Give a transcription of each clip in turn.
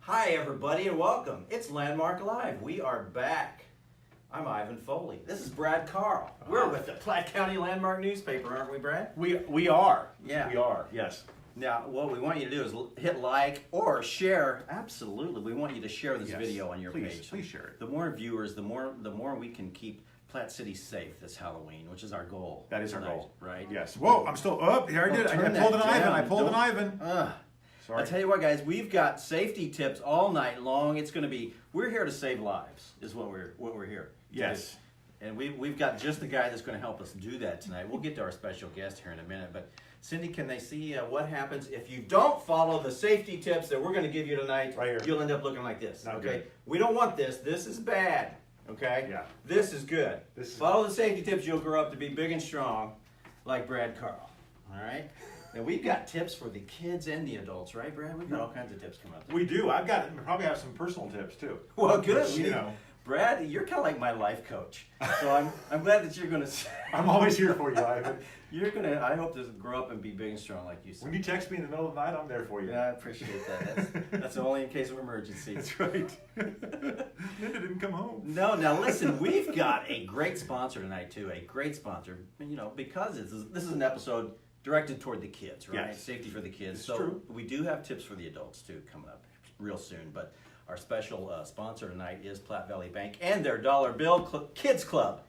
Hi everybody and welcome. It's Landmark Live. We are back. I'm Ivan Foley. This is Brad Carl. We're with the Platte County Landmark newspaper, aren't we, Brad? We are. Yeah. We are, yes. Now, what we want you to do is hit like or share. Absolutely. We want you to share this video on your page. Please share it. The more viewers, the more we can keep Platte City safe this Halloween, which is our goal. That is our tonight, goal. right? Yes. Whoa, I'm still up. Here I did. I pulled an Ivan. I pulled an Ivan. Sorry. I tell you what, guys, we've got safety tips all night long. It's going to be, we're here to save lives, is what we're here. Yes. And we've got just the guy that's going to help us do that tonight. We'll get to our special guest here in a minute. But Cindy, can they see what happens if you don't follow the safety tips that we're going to give you tonight? Right here. You'll end up looking like this. Not okay. good. We don't want this. This is bad. Okay. Yeah. This is good. Follow the safety tips. You'll grow up to be big and strong, like Brad Carl. All right. Now we've got tips for the kids and the adults, right, Brad? We've got all kinds of tips coming up. We do. Probably have some personal tips too. Well, good. You know, Brad, you're kind of like my life coach, so I'm glad that you're gonna. I'm always here for you, Ivan. You're gonna. I hope to grow up and be big and strong like you said. When you text me in the middle of the night, I'm there for you. Yeah, I appreciate that. That's only in case of emergency. That's right. Linda didn't come home. No, now listen, we've got a great sponsor tonight too. A great sponsor, you know, because this is an episode directed toward the kids, right? Yes. Safety for the kids. It's so true. We do have tips for the adults too coming up real soon. But our special sponsor tonight is Platte Valley Bank and their Dollar Bill Kids Club.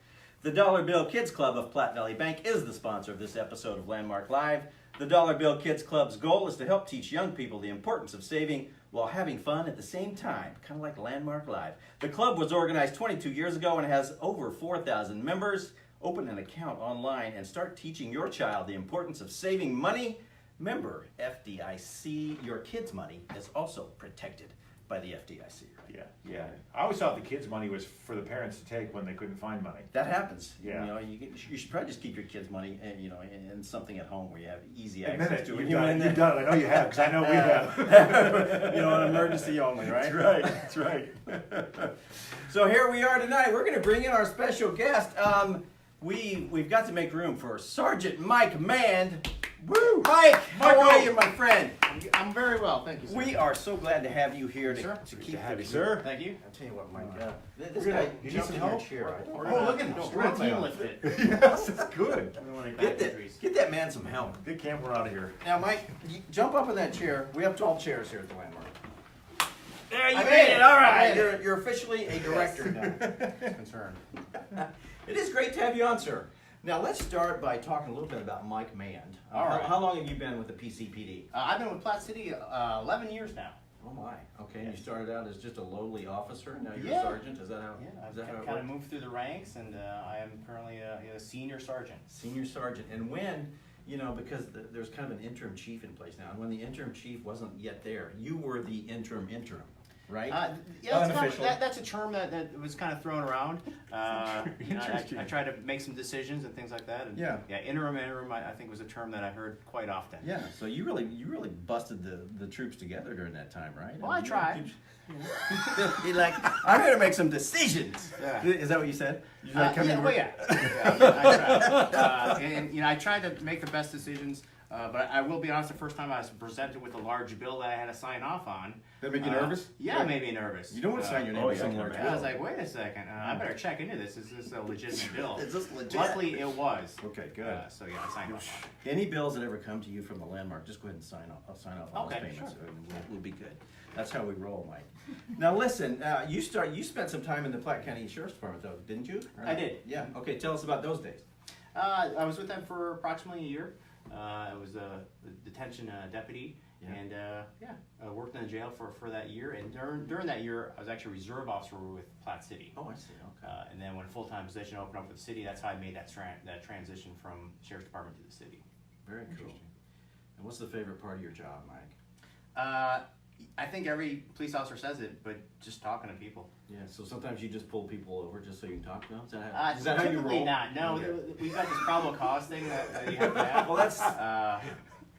The Dollar Bill Kids Club of Platte Valley Bank is the sponsor of this episode of Landmark Live. The Dollar Bill Kids Club's goal is to help teach young people the importance of saving while having fun at the same time, kind of like Landmark Live. The club was organized 22 years ago and has over 4,000 members. Open an account online and start teaching your child the importance of saving money. Remember, FDIC, your kids' money is also protected by the FDIC. Right? Yeah. I always thought the kids' money was for the parents to take when they couldn't find money. That happens. Yeah. You know, you should probably just keep your kids' money, you know, in something at home where you have easy Admit access it. to it. You've done it. I know you have, because I know we have. You know, an emergency only, right? That's right. That's right. So here we are tonight. We're going to bring in our special guest. We've got to make room for Sergeant Mike Mand. Woo! Mike, how are you, my friend? I'm very well, thank you, sir. We are so glad to have you here to Good keep to have the you, sir. Thank you. I'll tell you what, Mike. This We're gonna- guy you need jumped some in your help? chair. Oh, look at him. We're gonna team lift it. Yes, that's good. Get that man some help. Good camera out of here. Now, Mike, jump up in that chair. We have 12 chairs here at the Landmark. There you I made made it. it. All I right, made it. you're officially a director now. Concerned. It is great to have you on, sir. Now, let's start by talking a little bit about Mike Mand. All right. How long have you been with the PCPD? I've been with Platte City 11 years now. Oh my. Okay, and Yes. you started out as just a lowly officer. Now you're Yeah. a sergeant. Is that how? Yeah, Is that how I've it kind of works? moved through the ranks, and I am currently a senior sergeant. Senior sergeant. And when, you know, because there's kind of an interim chief in place now, and when the interim chief wasn't yet there, you were the interim, right? Yeah, Unofficial. that's a term that was kind of thrown around. You know, I tried to make some decisions and things like that. And Yeah. interim, I think was a term that I heard quite often. Yeah. So you really busted the troops together during that time, right? Well, I tried. You're like, I'm here to make some decisions. Yeah. Is that what you said? You like come in Well, here- I tried. And you know, I tried to make the best decisions. But I will be honest, the first time I was presented with a large bill that I had to sign off on. That make you nervous? Yeah, it made me nervous. You don't want to sign your name oh, to yeah, some I can large imagine. I bill. was like, wait a second, I better check into this. Is this a legitimate bill? Is this legit? Luckily, it was. Okay, good. So yeah, I signed off on it. Any bills that ever come to you from the Landmark, just go ahead and sign off on Okay, those payments. sure. And we'll be good. That's how we roll, Mike. Now listen, you spent some time in the Platte County Sheriff's Department, though, didn't you? I did. Yeah. Okay. Tell us about those days. I was with them for approximately a year. I was a detention deputy, Yeah. and I worked in the jail for that year. And during that year, I was actually a reserve officer with Platte City. Oh, I see. Okay. And then when a full-time position opened up with the city, that's how I made that transition from Sheriff's Department to the city. Very cool. And what's the favorite part of your job, Mike? I think every police officer says it, but just talking to people. Yeah. So sometimes you just pull people over just so you can talk to them. Is that how you Typically roll? not. No, Okay. we've got this probable cause thing that you have to have. Well, that's Uh,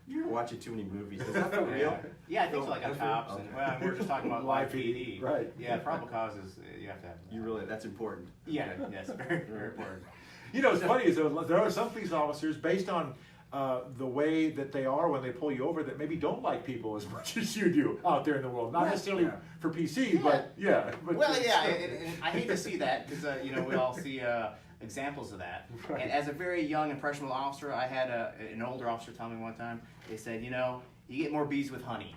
you're watching too many movies. Is that for real? Yeah, I think so, like on That's real? cops, and Okay. well, we're just talking about live PD. Right. Yeah, probable causes, you have to have. That's important. Yeah, Okay. yes, very, very important. You know, what's funny is there are some police officers, based on the way that they are when they pull you over that maybe don't like people as much as you do out there in the world. Not necessarily for PC, but yeah. But well, yeah, and I hate to see that because we all see examples of that. Right. And as a very young impressionable officer, I had an older officer tell me one time. They said, you get more bees with honey,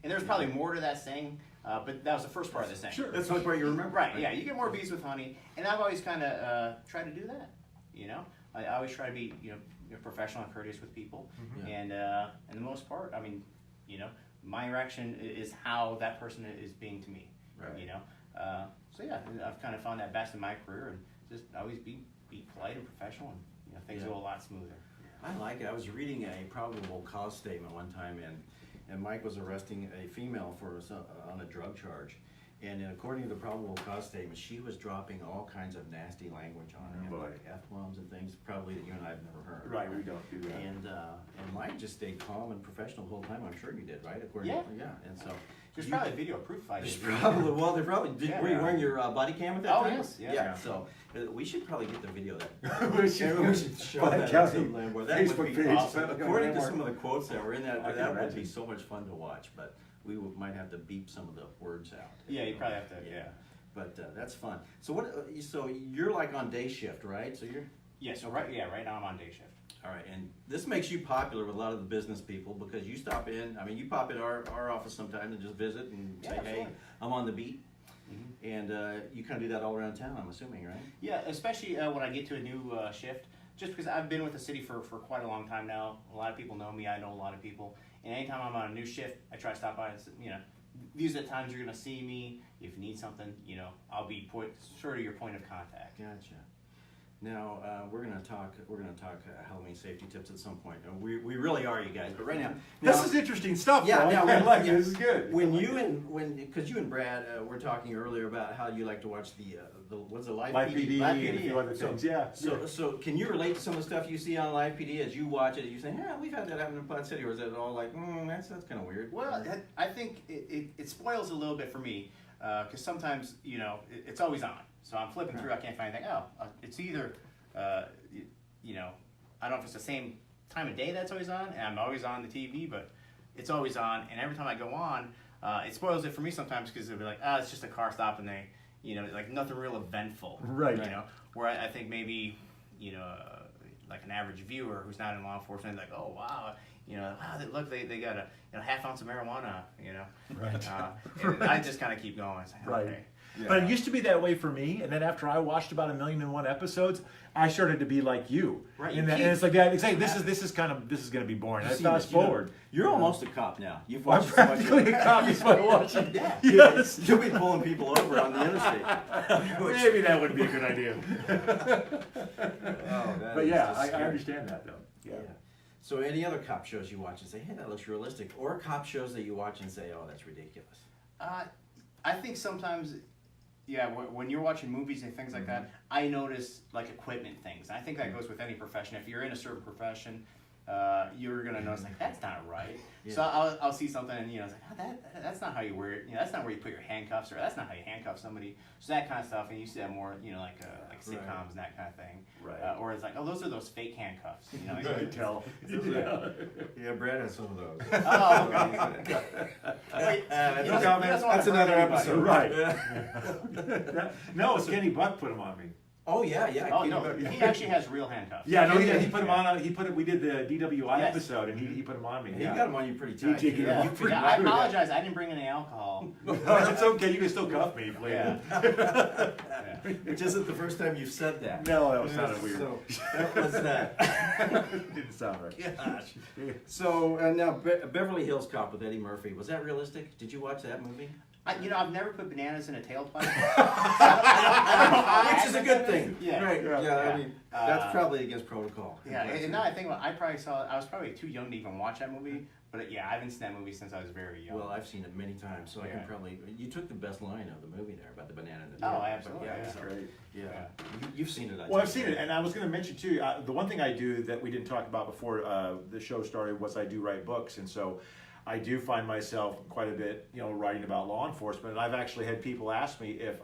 and there's probably more to that saying. But that was the first part of the saying. Sure. That's the only part you remember. Right, yeah, you get more bees with honey, and I've always kind of tried to do that, I always try to be, professional and courteous with people, and the most part, I mean, my interaction is how that person is being to me, Right. So yeah, I've kind of found that best in my career, and just always be polite and professional, and things go a lot smoother. I like it. I was reading a probable cause statement one time, and Mike was arresting a female on a drug charge. And according to the probable cause statement, she was dropping all kinds of nasty language on him, like F-bombs and things, probably that you and I have never heard. Right, we don't do that. And Mike just stayed calm and professional the whole time. I'm sure you did, right? Yeah. And so There's probably video proof if I there's did. probably were you wearing your body cam at that Oh, time? yes, yeah. Yeah. So we should probably get the video that. We should show Platte that County to Lambo. That would Facebook be page. awesome. According to some of the quotes that were in that, I can that would imagine. be so much fun to watch. But we might have to beep some of the words out. Yeah, you probably have to. Yeah. But that's fun. So what? So you're like on day shift, right? So you're. Yeah. So right now I'm on day shift. All right, and this makes you popular with a lot of the business people because you stop in. I mean, you pop in our office sometimes and just visit and say, absolutely. "Hey, I'm on the beat," and you kind of do that all around town. I'm assuming, right? Yeah, especially when I get to a new shift. Just because I've been with the city for quite a long time now. A lot of people know me. I know a lot of people. And anytime I'm on a new shift, I try to stop by and these are the times you're gonna see me. If you need something, I'll be sort of your point of contact. Gotcha. Now we're gonna talk Halloween safety tips at some point. We really are, you guys. But right now, This is interesting stuff. Yeah, Paul. now, I like it. yeah. This is good. Because you and Brad were talking earlier about how you like to watch the what's it, Live Live PD? PD and a few other things. Yeah. So can you relate to some of the stuff you see on Live PD as you watch it? You say, yeah, we've had that happen in Platte City, or is it all like, that's kind of weird? Well, I think it spoils a little bit for me because sometimes it's always on. So I'm flipping through, I can't find anything. It's either I don't know if it's the same time of day that's always on, and I'm always on the TV, but it's always on. And every time I go on, it spoils it for me sometimes because they'll be like, it's just a car stop, and they, like nothing real eventful, Right. Where I think maybe, like an average viewer who's not in law enforcement, like, oh wow, look, they got a half ounce of marijuana, Right. And I just kind of keep going. It's like, Right. okay. Yeah. But it used to be that way for me, and then after I watched about 1,000,001 episodes, I started to be like you. Right. And it's like that. Exactly. This is going to be boring. I fast forward. You're almost a cop now. You've I'm watched so much. practically a cop by watching. Yeah. Yes. You'll be pulling people over on the interstate. Maybe that would be a good idea. That But is yeah, just I scary. understand that though. Yeah. So any other cop shows you watch and say, hey, that looks realistic, or cop shows that you watch and say, oh, that's ridiculous? I think sometimes, when you're watching movies and things like that, I notice like equipment things. I think that goes with any profession. If you're in a certain profession, you're gonna notice like that's not right. Yeah. So I'll see something and it's like that's not how you wear it. That's not where you put your handcuffs, or that's not how you handcuff somebody. So that kind of stuff, and you see that more, like sitcoms and that kind of thing. Right. Or it's like, oh, those are those fake handcuffs. I can tell. Yeah, Brad has some of those. Oh, okay. Wait, that's another episode. Right. No, Skinny Buck put him on me. Oh yeah. Oh no, he actually has real handcuffs. Yeah, no, Yeah, he put him on. We did the DWI Yes. episode, and he put him on me. He Yeah. got him on you pretty tight. He did. Yeah, You pretty I good. apologize. I didn't bring any alcohol. No, it's okay. You can still cuff me, please. Yeah. Which isn't the first time you've said that. No, that sounded weird. So that was that. Didn't sound right. Gosh. So now Beverly Hills Cop with Eddie Murphy. Was that realistic? Did you watch that movie? I've never put bananas in a tailpipe. Which is a good thing. Yeah. Right. Yeah. I Yeah. mean, that's probably against protocol. Yeah, and now I think about it, I was probably too young to even watch that movie. But yeah, I haven't seen that movie since I was very young. Well, I've seen it many times, so I can Yeah. probably. You took the best line of the movie there about the banana and the. Oh, tail. absolutely, Yeah, yeah. so- Great. yeah. You've seen it. Well, I've seen it, and I was going to mention too. The one thing I do that we didn't talk about before the show started was I do write books, and so I do find myself quite a bit, writing about law enforcement. And I've actually had people ask me if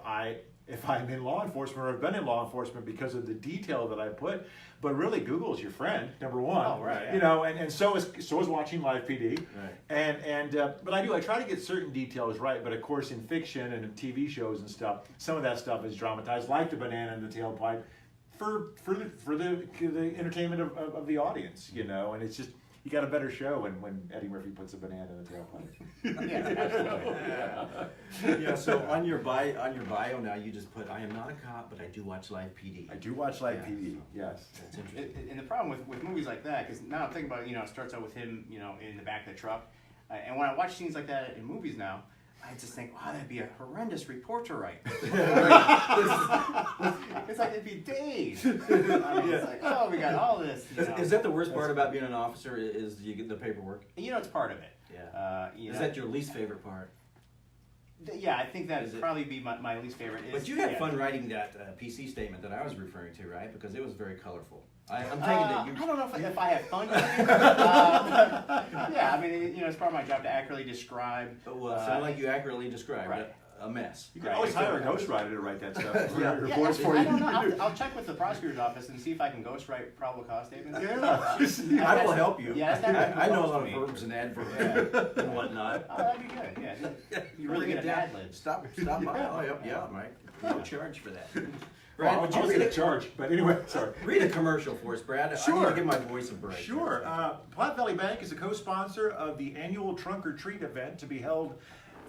I'm in law enforcement or have been in law enforcement because of the detail that I put. But really, Google's your friend, number one. Oh, right, yeah. And so is watching Live PD. Right. But I try to get certain details right. But of course, in fiction and in TV shows and stuff, some of that stuff is dramatized, like the banana in the tailpipe, for the entertainment of the audience, And it's just, you got a better show when Eddie Murphy puts a banana in the tailpipe. Yeah, absolutely. Yeah. So on your bio now, you just put, I am not a cop, but I do watch Live PD. I do watch Live Yeah. PD. Yes. That's interesting. And the problem with movies like that, because now I'm thinking about, it starts out with him, in the back of the truck. And when I watch scenes like that in movies now, I just think, wow, that'd be a horrendous report to write. It's like it'd be days. It's like, oh, we got all this. Is that the worst part about being an officer? Is you get the paperwork? It's part of it. Yeah. Is that your least favorite part? Yeah, I think that would probably be my least favorite. But you had fun writing that PC statement that I was referring to, right? Because it was very colorful. I'm thinking that you. I don't know if I have fun. Yeah, I mean, it's part of my job to accurately describe. Well, it sounded like you accurately described right. A mess. You can always hire a ghostwriter to write that stuff. Yeah. Reports for I you. don't know. I'll check with the prosecutor's office and see if I can ghostwrite probable cause statements. Yeah. I will help you. Yeah, that's I know a lot of verbs and adverbs and whatnot. Oh, that'd be good. Yeah, you really get a bad lib. Stop by. I'll help you out, Mike. No charge for that. Well, Brad, would you I'll read get a charge, but anyway, sorry. Read a commercial for us, Brad. I need Sure. to give my voice a break. Sure. Platte Valley Bank is a co-sponsor of the annual Trunk or Treat event to be held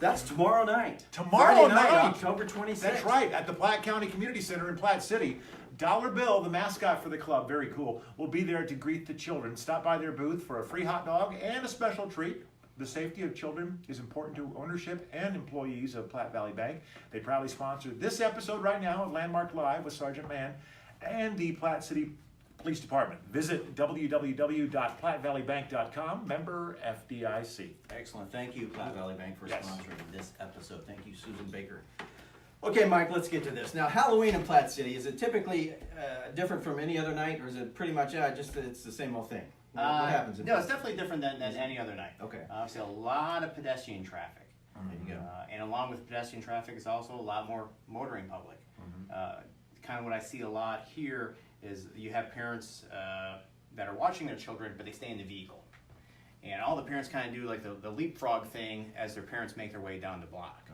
That's tomorrow night. Tomorrow Friday night. October 26th. That's right, at the Platte County Community Center in Platte City. Dollar Bill, the mascot for the club, very cool, will be there to greet the children. Stop by their booth for a free hot dog and a special treat. The safety of children is important to ownership and employees of Platte Valley Bank. They proudly sponsor this episode right now of Landmark Live with Sergeant Mann and the Platte City Police Department. Visit www.plattevalleybank.com, member FDIC. Excellent. Thank you, Platte Valley Bank, for Yes. sponsoring this episode. Thank you, Susan Baker. Okay, Mike, let's get to this. Now, Halloween in Platte City, is it typically different from any other night, or is it pretty much just it's the same old thing? What happens? No, it's definitely different than any other night. Okay. Obviously, a lot of pedestrian traffic. There you go. And along with pedestrian traffic is also a lot more motoring public. Kind of what I see a lot here is you have parents that are watching their children, but they stay in the vehicle. And all the parents kind of do like the leapfrog thing as their parents make their way down the block.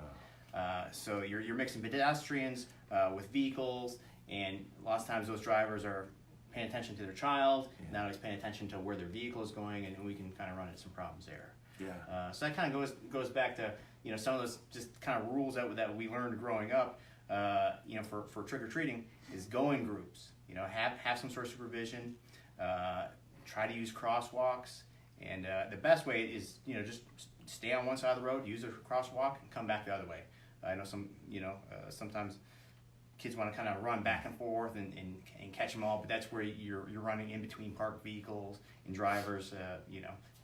So you're mixing pedestrians with vehicles, and a lot of times those drivers are paying attention to their child, now he's paying attention to where their vehicle is going, and we can kind of run into some problems there. Yeah. So that kind of goes back to some of those just kind of rules that we learned growing up. For trick or treating is go in groups. Have some sort of supervision. Try to use crosswalks, and the best way is just stay on one side of the road, use a crosswalk, and come back the other way. I know sometimes kids want to kind of run back and forth and catch them all, but that's where you're running in between parked vehicles and drivers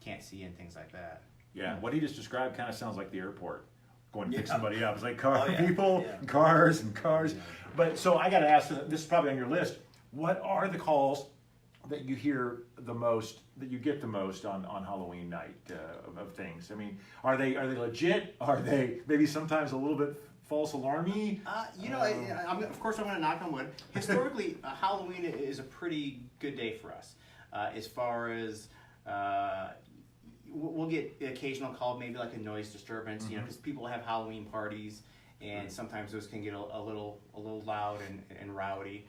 can't see and things like that. Yeah, what he just described kind of sounds like the airport. Going to pick Yeah. somebody up. It's like people, Yeah. and cars and cars. Yeah. But so I got to ask, this is probably on your list, what are the calls that you hear the most, that you get the most on Halloween night of things? I mean, are they legit? Are they maybe sometimes a little bit false alarmy? Of course I'm going to knock on wood. Historically, Halloween is a pretty good day for us. As far as we'll get the occasional call, maybe like a noise disturbance, because people have Halloween parties, and sometimes those can get a little loud and rowdy.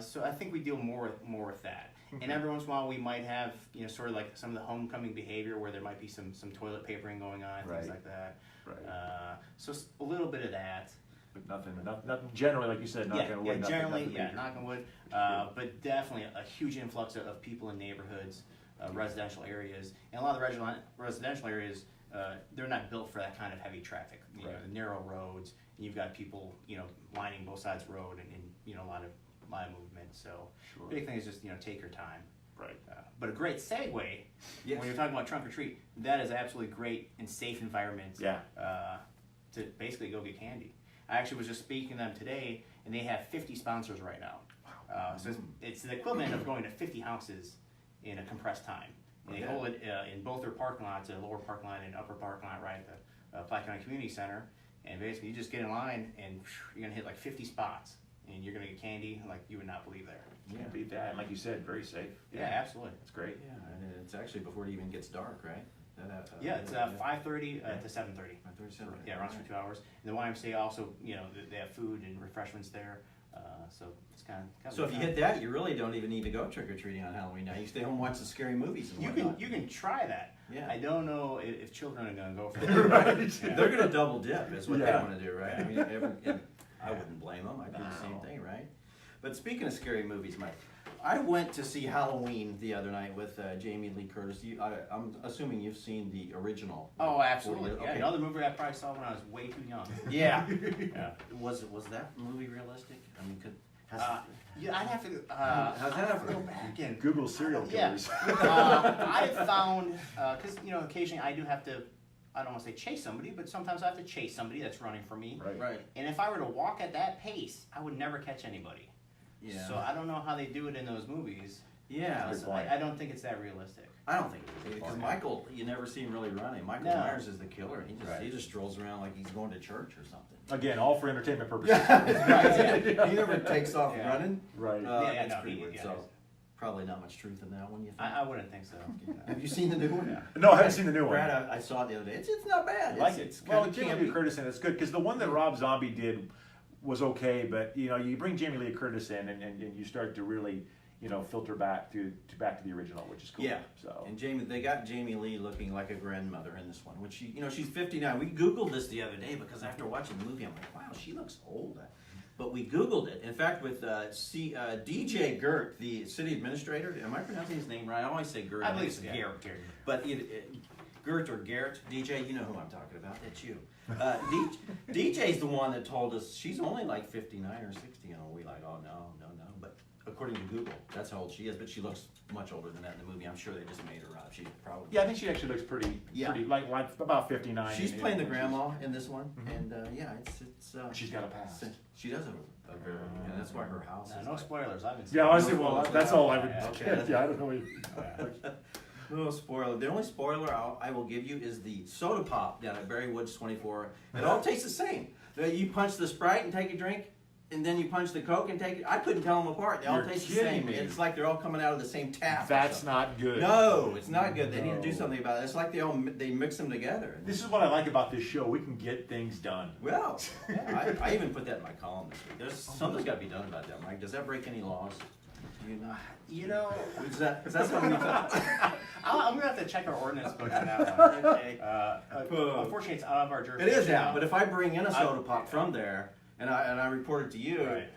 So I think we deal more with that. And every once in a while we might have sort of like some of the homecoming behavior where there might be some toilet papering going on, things like that. Right. So a little bit of that. But nothing generally, like you said, knock on wood. Generally, nothing major. knock on wood. But definitely a huge influx of people in neighborhoods, residential areas, and a lot of the residential areas, they're not built for that kind of heavy traffic. The narrow roads, and you've got people, lining both sides of the road, and a lot of movement. So big thing is just take your time. Right. But a great segue when you're talking about trunk or treat, that is absolutely great and safe environment. To basically go get candy. I actually was just speaking to them today, and they have 50 sponsors right now. So it's the equivalent of going to 50 houses in a compressed time. And they hold it in both their parking lots, the lower parking lot and upper parking lot right at the Platte County Community Center. And basically you just get in line and you're gonna hit like 50 spots. And you're gonna get candy like you would not believe there. Yeah, beat that. And like you said, very safe. Yeah, absolutely. That's great. Yeah, and it's actually before it even gets dark, right? Yeah, it's 5:30 to 7:30. 5:30, Yeah, runs for 2 hours. And the YMCA also, they have food and refreshments there. So it's kind of. So if you hit that, you really don't even need to go trick or treating on Halloween night. You stay home and watch the scary movies. And you can try that. Yeah. I don't know if children are gonna go for Right. that. Yeah. They're gonna double dip. Is what they Yeah. want to do, right? I mean, I wouldn't blame them. I'd do the same thing, right? But speaking of scary movies, Mike, I went to see Halloween the other night with Jamie Lee Curtis. I'm assuming you've seen the original. Oh, absolutely. Okay. Yeah, another movie I probably saw when I was way too young. Yeah. Yeah. Was that movie realistic? I mean, Yeah, I'd have to. How's that I'd have to ever- go back and. Google serial Yeah. killers. I've found because occasionally I do have to. I don't want to say chase somebody, but sometimes I have to chase somebody that's running from me. Right. And if I were to walk at that pace, I would never catch anybody. Yeah. So I don't know how they do it in those movies. Yeah. So I don't think it's that realistic. I don't think it is because Michael, you never see him really running. Michael No. Myers is the killer. He just strolls around like he's going to church or something. Again, all for entertainment purposes. He never takes off running. Right. Yeah, It's no, pretty he- weird. yeah, So it's- probably not much truth in that one. You think? I wouldn't think so. Have you seen the new one? No, I haven't seen the new one. Brad, I saw it the other day. It's not bad. I like it. It's Well, kind of Jamie Lee campy. Curtis in it's good because the one that Rob Zombie did was okay, but you bring Jamie Lee Curtis in and you start to really filter back to the original, which is cool. Yeah. So And they got Jamie Lee looking like a grandmother in this one, which she's 59. We Googled this the other day because after watching the movie, I'm like, wow, she looks old. But we Googled it. In fact, with DJ Gert, the city administrator, am I pronouncing his name right? I always say Gert. I believe it's so, yeah. Garrett. But Gert or Garrett, DJ, you know who I'm talking about. That's you. DJ's the one that told us she's only like 59 or 60, and we like, oh no. But according to Google, that's how old she is. But she looks much older than that in the movie. I'm sure they just made her up. She's probably yeah, I think she actually looks pretty like about 59. She's in- playing the in- grandma in this one, Mhm. and yeah, it's. She's got a past. She does have a very, and that's why her house. is No like- spoilers. I've been. Yeah, I see. No Well, spoilers. that's all I would. Yeah, okay. Yeah, I don't know. No spoiler. The only spoiler I will give you is the soda pop down at Barry Woods 24. It all tastes the same. You punch the Sprite and take a drink, and then you punch the Coke and take it. I couldn't tell them apart. They all You're taste the kidding same. me. It's like they're all coming out of the same tap. or That's something. not good. No, it's not good. They need to do No. something about it. It's like they mix them together. This is what I like about this show. We can get things done. Well, yeah, I even put that in my column this week. There's something's got to be done about that, Mike. Does that break any laws? Is that something we talk? I'm gonna have to check our ordinance book on that one. Okay. Unfortunately, it's out of our It jurisdiction. is out, but if I bring in a soda I- pop from there and I report it to you, Right.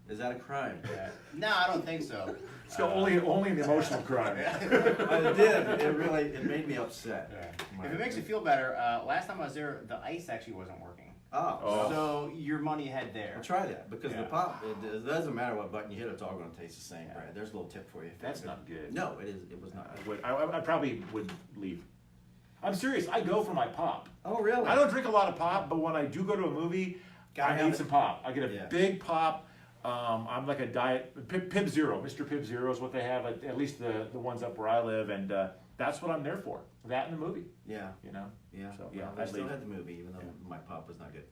is that a crime? Yeah. No, I don't think so. So only an emotional crime. I did. It made me upset. If it makes you feel better, last time I was there, the ice actually wasn't working. Oh, So your money head there. well, try that because Yeah. the pop. It doesn't matter what button you hit; it's all going to taste the same, Brad. There's a little tip for you. That's not good. No, it is. It was not. I probably would leave. I'm serious. I go for my pop. Oh, really? I don't drink a lot of pop, but when I do go to a movie, Gotta I have need it. some pop. I get a Yeah. big pop. I'm like a diet Pib Zero. Mr. Pib Zero is what they have at least the ones up where I live, and that's what I'm there for. That in the movie. Yeah. Yeah. So, Yeah. I'd I still leave. had the movie, even though my pop was not good.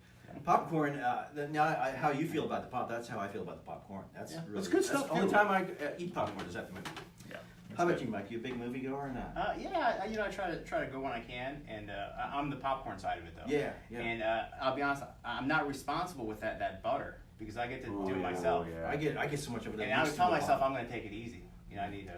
Popcorn. How you feel about the pop? That's how I feel about the popcorn. That's Yeah, really that's good stuff, The only too. time I eat popcorn is at the movie. Yeah. How about you, Mike? You a big movie goer or not? Yeah, I try to go when I can, and I'm the popcorn side of it though. Yeah. And I'll be honest, I'm not responsible with that butter because I get to do it myself. yeah. I get so much of it. And I would tell myself I'm going to take it easy. I need to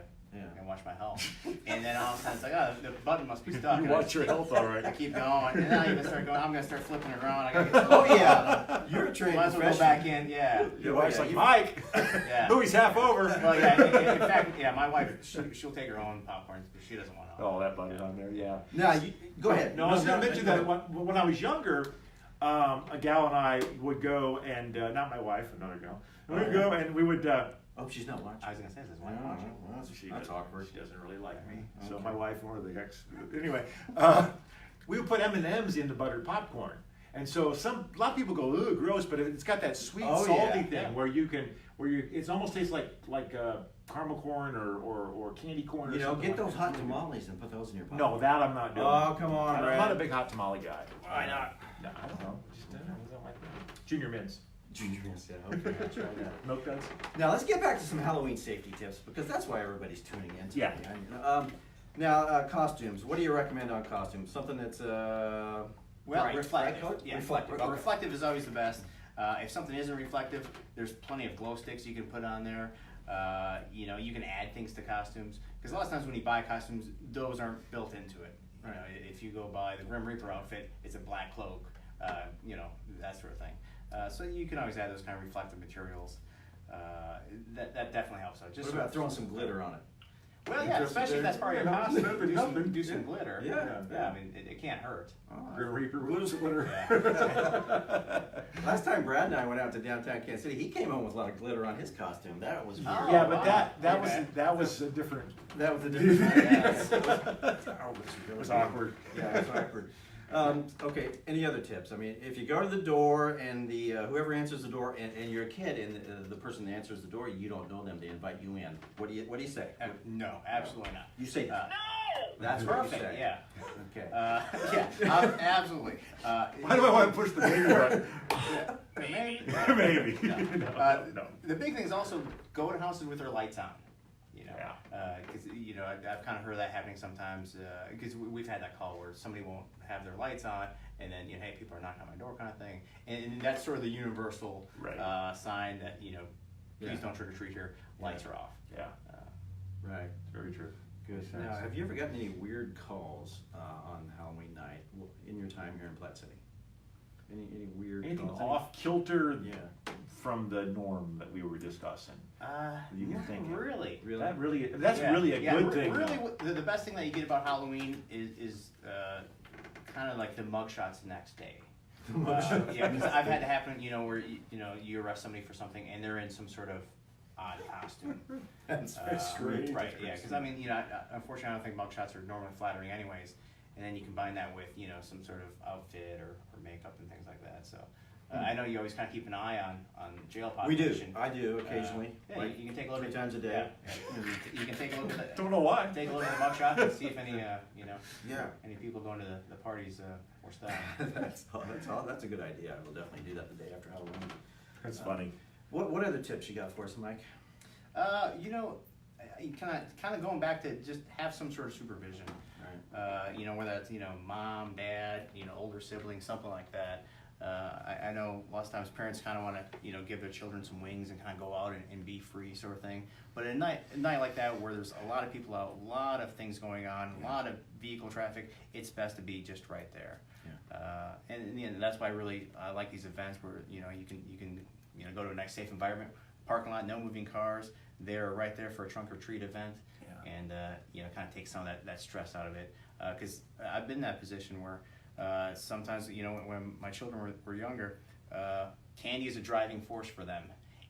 watch my health. And then all of a sudden it's like, oh, the button must be stuck. You And I watch your health, all right. I keep going, and then I even start going. I'm going to start flipping it around. I got to get. Oh yeah, you're a trained Might as well go professional. back in. Yeah. Your wife's like, you- Mike, Yeah. Louis half over. Well, yeah. In fact, yeah, my wife, she'll take her own popcorn because she doesn't want to. Oh, that butter's on there, yeah. No, go ahead. No, I was going to mention that when I was younger, a gal and I would go and, not my wife, another gal, we would go and we would, Oh, she's not watching. I was going to say this. Why not watching? Well, that's awkward. She doesn't really like me. So Okay. my wife or the ex, anyway, we would put M&Ms in the buttered popcorn. And so a lot of people go, ooh, gross, but it's got that sweet, Oh, salty yeah, thing yeah. where it almost tastes like caramel corn or candy corn. You or know, something get like those that. hot tamales and put those in your pocket. No, that I'm not doing. Oh, come on, I'm Brad. not a big hot tamale guy. Why not? No, I don't know. Just don't like that. Junior mints. Junior mints, yeah. Okay, I'll try that. Milk duds. Now let's get back to some Halloween safety tips because that's why everybody's tuning in today. Yeah. Now, costumes. What do you recommend on costumes? Something that's Well, bright, reflective. bright color? Yeah. Reflective. Okay. Reflective is always the best. If something isn't reflective, there's plenty of glow sticks you can put on there. You know, you can add things to costumes because a lot of times when you buy costumes, those aren't built into it. You know, if you go buy the Grim Reaper outfit, it's a black cloak. You know, that sort of thing. So you can always add those kind of reflective materials. That definitely helps out. Just What about throwing some glitter on it? Well, yeah, especially if that's part of your costume. Do some glitter. Yeah. I mean, it can't hurt. Grim Reaper blues glitter. Last time Brad and I went out to downtown Kansas City, he came home with a lot of glitter on his costume. That was weird. Oh, Yeah, but wow. that was a different. That was a different. It was awkward. Yeah, it was awkward. Okay, any other tips? I mean, if you go to the door and the whoever answers the door and you're a kid and the person that answers the door, you don't know them, they invite you in. What do you say? No, absolutely not. You say No. That's what you say. Yeah. Okay. Yeah, absolutely. Why do I want to push the baby button? Maybe. Maybe. No. The big thing is also go to houses with their lights on. You know, Yeah. because you know I've kind of heard that happening sometimes. Because we've had that call where somebody won't have their lights on, and then you know, hey, people are knocking on my door, kind of thing. And that's sort of the universal sign that you know, please don't trick or treat here. Lights are off. Yeah. Right. Very true. Good. Now, have you ever gotten any weird calls on Halloween night in your time here in Platte City? Any weird Anything calls? off kilter Yeah. from the norm that we were discussing? You can think of. Really. That's really a good thing. Really, the best thing that you get about Halloween is kind of like the mugshots the next day. Yeah, because I've had it happen, you know, where you arrest somebody for something and they're in some sort of odd costume. That's strange. Right, yeah, because I mean, you know, unfortunately, I don't think mugshots are normally flattering anyways, and then you combine that with, you know, some sort of outfit or makeup and things like that. So I know you always kind of keep an eye on jail population. I do occasionally. Yeah, like you can take a look 3 at times a day. Yeah. You can take a look at Don't know why. take a look at the mugshot and see if any you know Yeah. any people going to the parties were stabbed. That's a good idea. I will definitely do that the day after Halloween. That's funny. What other tips you got for us, Mike? You know, kind of going back to just have some sort of supervision. Right. You know, whether it's, you know, mom, dad, you know, older siblings, something like that. I know lots of times parents kind of want to, you know, give their children some wings and kind of go out and be free sort of thing. But at a night like that where there's a lot of people out, a lot of things going on, a lot of vehicle traffic, it's best to be just right there. Yeah. And in the end, that's why I like these events where, you know, you can go to a nice safe environment, parking lot, no moving cars. They're right there for a trunk or treat event. And you know, kind of take some of that stress out of it. Because I've been in that position where sometimes, you know, when my children were younger, candy is a driving force for them,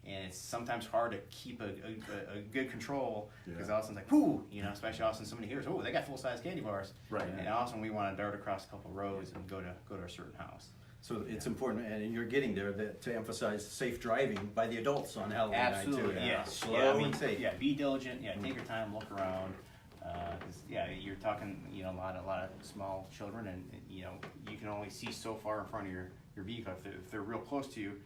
and it's sometimes hard to keep a good control because all of a sudden, like, whoo, you know, especially all of a sudden somebody hears, oh, they got full size candy bars, Right. And all of a sudden we want to dart across a couple roads and go to a certain house. So it's important, and you're getting there to emphasize safe driving by the adults on Halloween Absolutely, night too. yes. Slow and safe. Yeah, be diligent. Yeah, take your time, look around. 'Cause, yeah, you're talking, you know, a lot of small children, and you know, you can only see so far in front of your vehicle. If they're real close to you,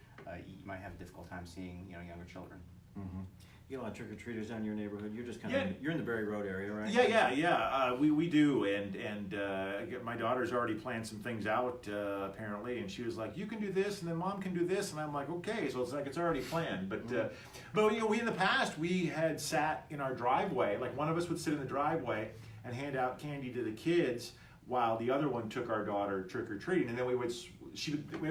you might have a difficult time seeing, you know, younger children. Mm-hmm. You get a lot of trick-or-treaters down in your neighborhood. You're just kind of you're in the Berry Road area, right? Yeah. We do, and my daughter's already planned some things out apparently, and she was like, "You can do this, and then Mom can do this," and I'm like, "Okay." So it's like it's already planned. But you know, we in the past we had sat in our driveway. Like one of us would sit in the driveway and hand out candy to the kids, while the other one took our daughter trick or treating, and then we would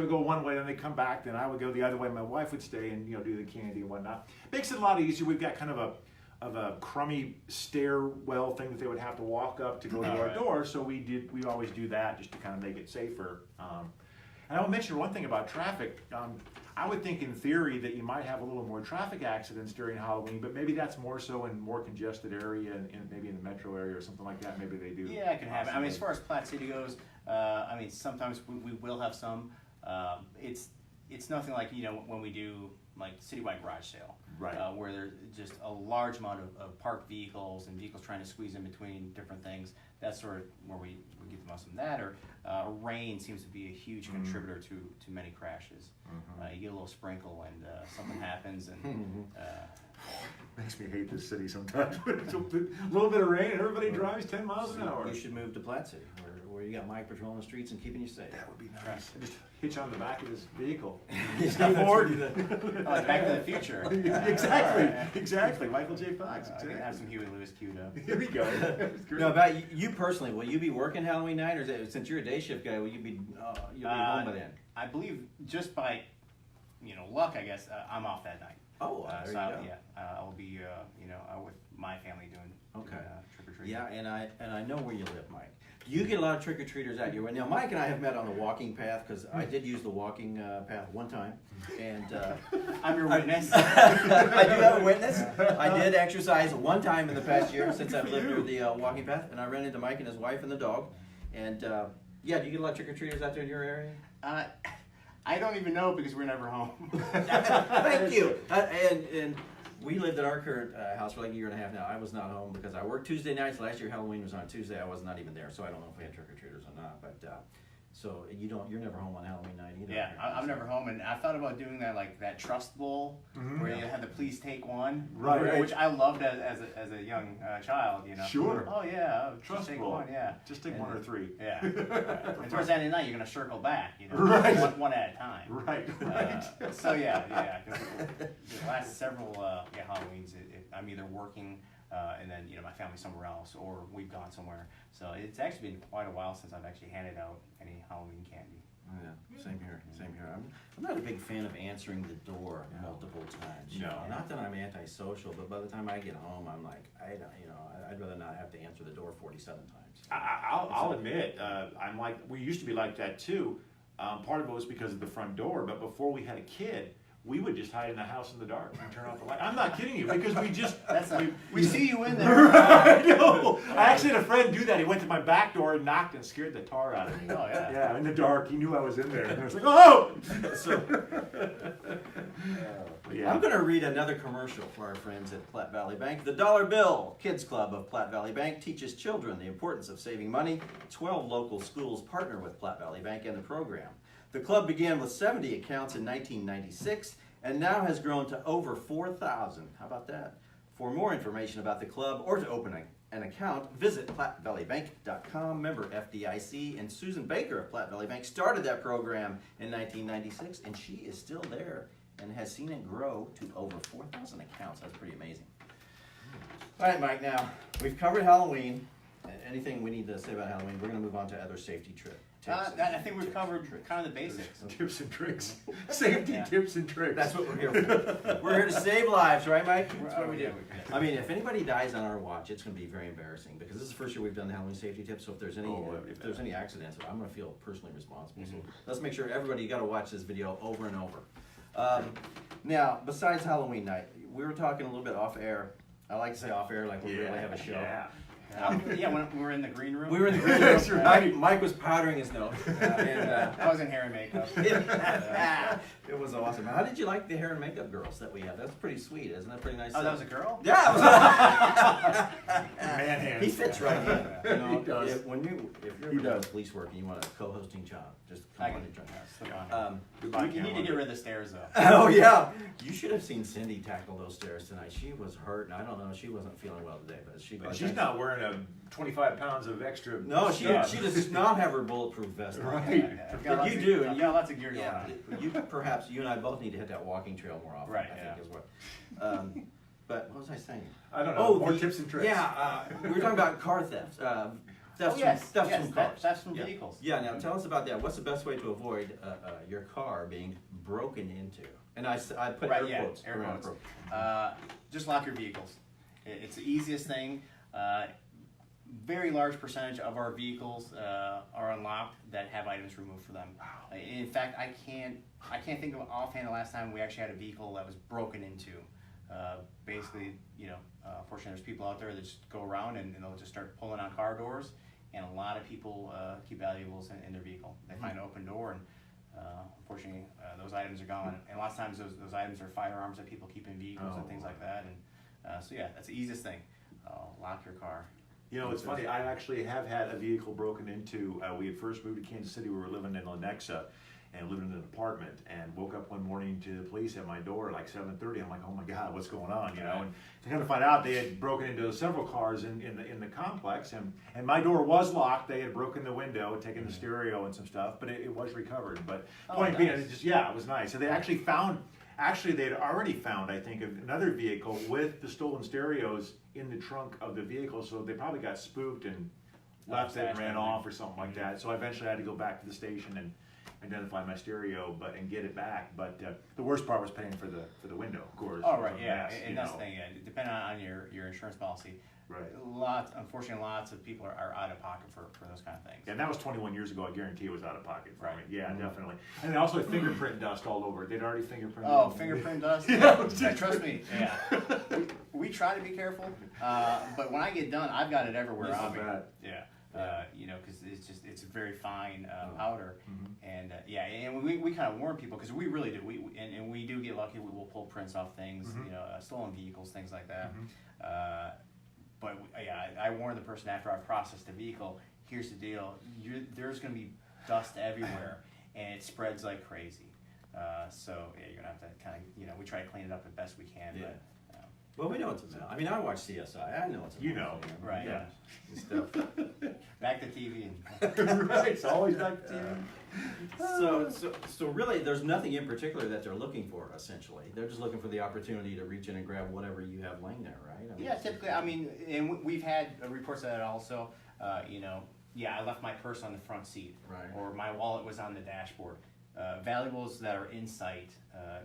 go one way, then they come back, then I would go the other way. My wife would stay and, you know, do the candy and whatnot. Makes it a lot easier. We've got kind of a crummy stairwell thing that they would have to walk up to go to our door. So we always do that just to kind of make it safer. And I will mention one thing about traffic. I would think in theory that you might have a little more traffic accidents during Halloween, but maybe that's more so in more congested area and maybe in the metro area or something like that. Maybe they do. Yeah, it can happen. I mean, as far as Platte City goes, I mean, sometimes we will have some. It's it's nothing like, you know, when we do like citywide garage sale. Right. Where there's just a large amount of parked vehicles and vehicles trying to squeeze in between different things. That's sort of where we get the most from that. Or rain seems to be a huge contributor to many crashes. You get a little sprinkle and something happens and Makes me hate this city sometimes. It's a little bit of rain and everybody drives 10 miles an hour. You should move to Platte City, where you got Mike patrolling the streets and keeping you safe. That would be nice. Just hitch on the back of his vehicle. Step forward. like Back to the Future. Exactly. Michael J. Fox. I can have some Huey Lewis queued up. Here we go. No, about you personally, will you be working Halloween night, or is it, since you're a day shift guy, will you be you'll be home by then? I believe just by luck, I guess, I'm off that night. Oh, there you go. Yeah, I will be with my family doing trick or treat. Yeah, and I know where you live, Mike. Do you get a lot of trick or treaters out your way? Now, Mike and I have met on the walking path because I did use the walking path one time, and I'm your witness. I do have a witness. I did exercise one time in the past year since I've lived near the walking path, and I ran into Mike and his wife and the dog. And yeah, do you get a lot of trick or treaters out there in your area? I don't even know because we're never home. Thank you. And we lived at our current house for like a year and a half now. I was not home because I worked Tuesday nights. Last year Halloween was on Tuesday. I was not even there, so I don't know if we had trick or treaters or not. But so you're never home on Halloween night either. Yeah, I'm never home, and I thought about doing that, like that Trust Bowl, where you have the police take one, Right. Which I loved as a young child. Sure. Oh yeah, Trust take Bowl. one. Yeah. Just take one or three. Yeah. And towards the end of the night, you're gonna circle back. Right. One at a time. Right. So yeah. 'Cause the last several Halloweens, I'm either working. And then my family's somewhere else, or we've gone somewhere. So it's actually been quite a while since I've actually handed out any Halloween candy. Oh, yeah, same here. I'm not a big fan of answering the door multiple times. No. Not that I'm antisocial, but by the time I get home, I'm like, I'd rather not have to answer the door 47 times. I'll admit, we used to be like that too. Part of it was because of the front door, but before we had a kid, we would just hide in the house in the dark and turn off the light. I'm not kidding you, because we just... We see you in there. I know. I actually had a friend do that. He went to my back door and knocked and scared the tar out of me. Oh, yeah. Yeah, in the dark. He knew I was in there. And I was like, oh! Yeah. I'm going to read another commercial for our friends at Platte Valley Bank. The Dollar Bill Kids Club of Platte Valley Bank teaches children the importance of saving money. 12 local schools partner with Platte Valley Bank and the program. The club began with 70 accounts in 1996 and now has grown to over 4,000. How about that? For more information about the club or to open an account, visit PlatteValleyBank.com. Member FDIC, and Susan Baker of Platte Valley Bank started that program in 1996, and she is still there and has seen it grow to over 4,000 accounts. That's pretty amazing. All right, Mike, now we've covered Halloween. Anything we need to say about Halloween? We're going to move on to other safety tips. I think we've covered kind of the basics. Tips and tricks. Safety tips and tricks. That's what we're here for. We're here to save lives, right, Mike? That's what we do. Yeah. I mean, if anybody dies on our watch, it's going to be very embarrassing because this is the first year we've done the Halloween safety tips. So if there's any accidents, I'm going to feel personally responsible. So let's make sure everybody, you got to watch this video over and over. Now, besides Halloween night, we were talking a little bit off air. I like to say off air like we really have a show. When we were in the green room. We were in the green room. Mike was powdering his nose. I was in hair and makeup. It was awesome. How did you like the hair and makeup girls that we have? That's pretty sweet, isn't that pretty nice? Oh, that was a girl? Yeah. Man hands. He fits right in. He does. If you're ever doing police work and you want a co-hosting job, just come on and join us. You need to get rid of the stairs, though. Oh yeah, you should have seen Cindy tackle those stairs tonight. She was hurt, and I don't know. She wasn't feeling well today, but She's not wearing a 25 pounds of extra. No, she does not have her bulletproof vest on. Right. But you do, and you got lots of gear going yeah. Perhaps you and I both need to hit that walking trail more often. Right. I think is what. But what was I saying? I don't know. More tips and tricks. Yeah, we were talking about car thefts. Thefts from cars. Thefts from vehicles. Yeah. Now tell us about that. What's the best way to avoid your car being broken into? And I put air quotes. Air quotes. Just lock your vehicles. It's the easiest thing. Very large percentage of our vehicles are unlocked that have items removed for them. In fact, I can't think of offhand the last time we actually had a vehicle that was broken into. Basically, fortunately, there's people out there that just go around and they'll just start pulling on car doors, and a lot of people keep valuables in their vehicle. They find an open door, and unfortunately, those those items are gone. And a lot of times those items are firearms that people keep in vehicles and things like that. And so yeah, that's the easiest thing. Lock your car. You know, it's funny, I actually have had a vehicle broken into. We had first moved to Kansas City, we were living in Lenexa and living in an apartment, and woke up one morning to the police at my door at like 7:30. I'm like, oh my God, what's going on, you know? And to kind of find out, they had broken into several cars in the complex, and my door was locked. They had broken the window, taken the stereo and some stuff, but it was recovered. But point being, it just, yeah, it was nice. So they actually they had already found, I think, another vehicle with the stolen stereos in the trunk of the vehicle, so they probably got spooked and left it and ran off or something like that. So I eventually had to go back to the station and identify my stereo, and get it back. But the worst part was paying for the window, of course. Oh right, yeah, and that's the thing. Yeah, depending on your insurance policy. Right. Unfortunately, lots of people are out of pocket for those kind of things. And that was 21 years ago. I guarantee it was out of pocket for Right. me. Yeah, definitely. And they also had fingerprint dust all over it. They'd already fingerprinted. Oh, fingerprint dust. Yeah, trust me. Yeah, we try to be careful, but when I get done, I've got it everywhere on me. Yeah. You know, because it's a very fine powder, and and we kind of warn people because we really do. And we do get lucky. We will pull prints off things, you know, stolen vehicles, things like that. But I warn the person after I've processed the vehicle. Here's the deal: there's going to be dust everywhere, and it spreads like crazy. So you're gonna have to kind of, we try to clean it up as best we can. Yeah. But Well, we know it's a mess. I mean, I watch CSI. I know it's a You mess. know. Right. Yeah. And stuff. back to TV. And Right. It's always back to TV. So really, there's nothing in particular that they're looking for. Essentially, they're just looking for the opportunity to reach in and grab whatever you have laying there, right? I mean, Yeah, typically, I mean, and we've had reports of that also. I left my purse on the front seat, Right. or my wallet was on the dashboard. Valuables that are in sight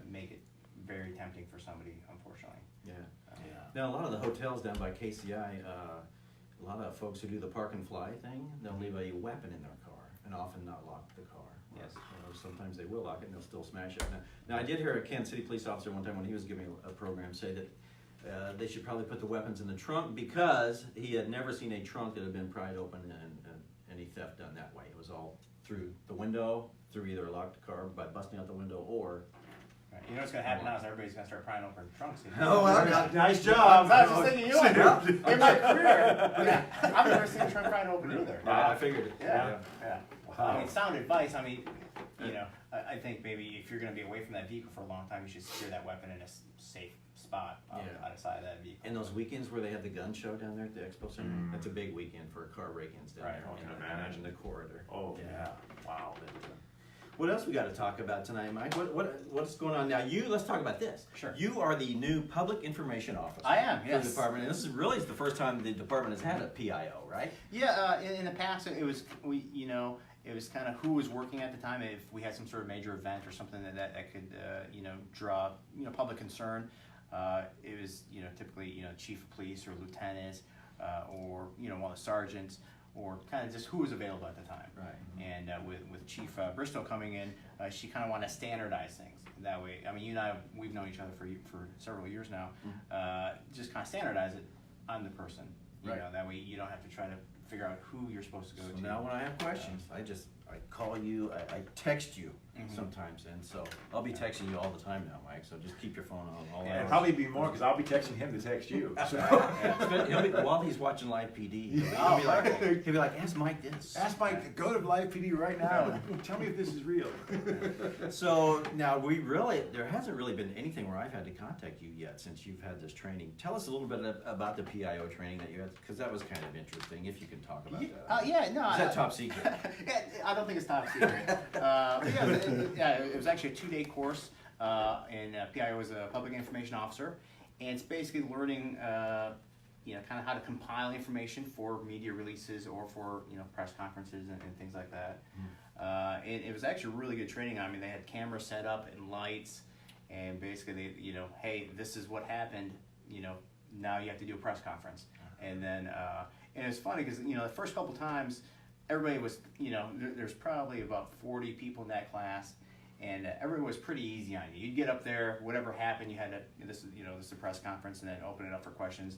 make it very tempting for somebody, unfortunately. Yeah. Now, a lot of the hotels down by KCI, a lot of folks who do the park and fly thing, they'll leave a weapon in their car and often not lock the car. Yes. Sometimes they will lock it and they'll still smash it. Now I did hear a Kansas City police officer one time when he was giving a program say that they should probably put the weapons in the trunk because he had never seen a trunk that had been pried open and any theft done that way. It was all through the window, through either a locked car by busting out the window or... Right. You know what's going to happen now is everybody's going to start prying open trunks. Oh, well, Nice job. I was just thinking you in my career. Yeah, I've never seen a trunk prying open either. I figured it. Yeah. Wow. I mean, sound advice. I mean, I think maybe if you're going to be away from that vehicle for a long time, you should secure that weapon in a safe spot on the side of that vehicle. And those weekends where they have the gun show down there at the expo center, that's a big weekend for car break-ins down Right. there. I can And I imagine the corridor. Oh, yeah. Wow. What else we got to talk about tonight, Mike? What's going on now? Let's talk about this. Sure. You are the new public information officer. I am, For yes. the department, and this is really the first time the department has had a PIO, right? Yeah, in the past, it was it was kind of who was working at the time. If we had some sort of major event or something that could draw public concern, it was typically chief of police or lieutenants or one of the sergeants, or kind of just who was available at the time. Right. And with Chief Bristow coming in, she kind of wanted to standardize things. That way, I mean, you and I, we've known each other for several years now. Just kind of standardize it on the person. Right. That way you don't have to try to figure out who you're supposed to go So to. now when I have questions, I call you, I text you sometimes, and so I'll be texting you all the time now, Mike. So just keep your phone on all And hours. probably be more because I'll be texting him to text you. So. While he's watching live PD, he'll be like, ask Mike this. Ask Mike, go to live PD right now and tell me if this is real. So now there hasn't really been anything where I've had to contact you yet since you've had this training. Tell us a little bit about the PIO training that you had, because that was kind of interesting, if you can talk about that. Is that top secret? I don't think it's top secret. It was actually a 2-day course, and PIO was a public information officer, and it's basically learning, kind of how to compile information for media releases or for press conferences and things like that. And it was actually really good training. I mean, they had cameras set up and lights, and basically they, hey, this is what happened. Now you have to do a press conference, and then and it's funny because the first couple times, everybody was, there's probably about 40 people in that class, and everyone was pretty easy on you. You'd get up there, whatever happened, you had to, this is a press conference, and then open it up for questions.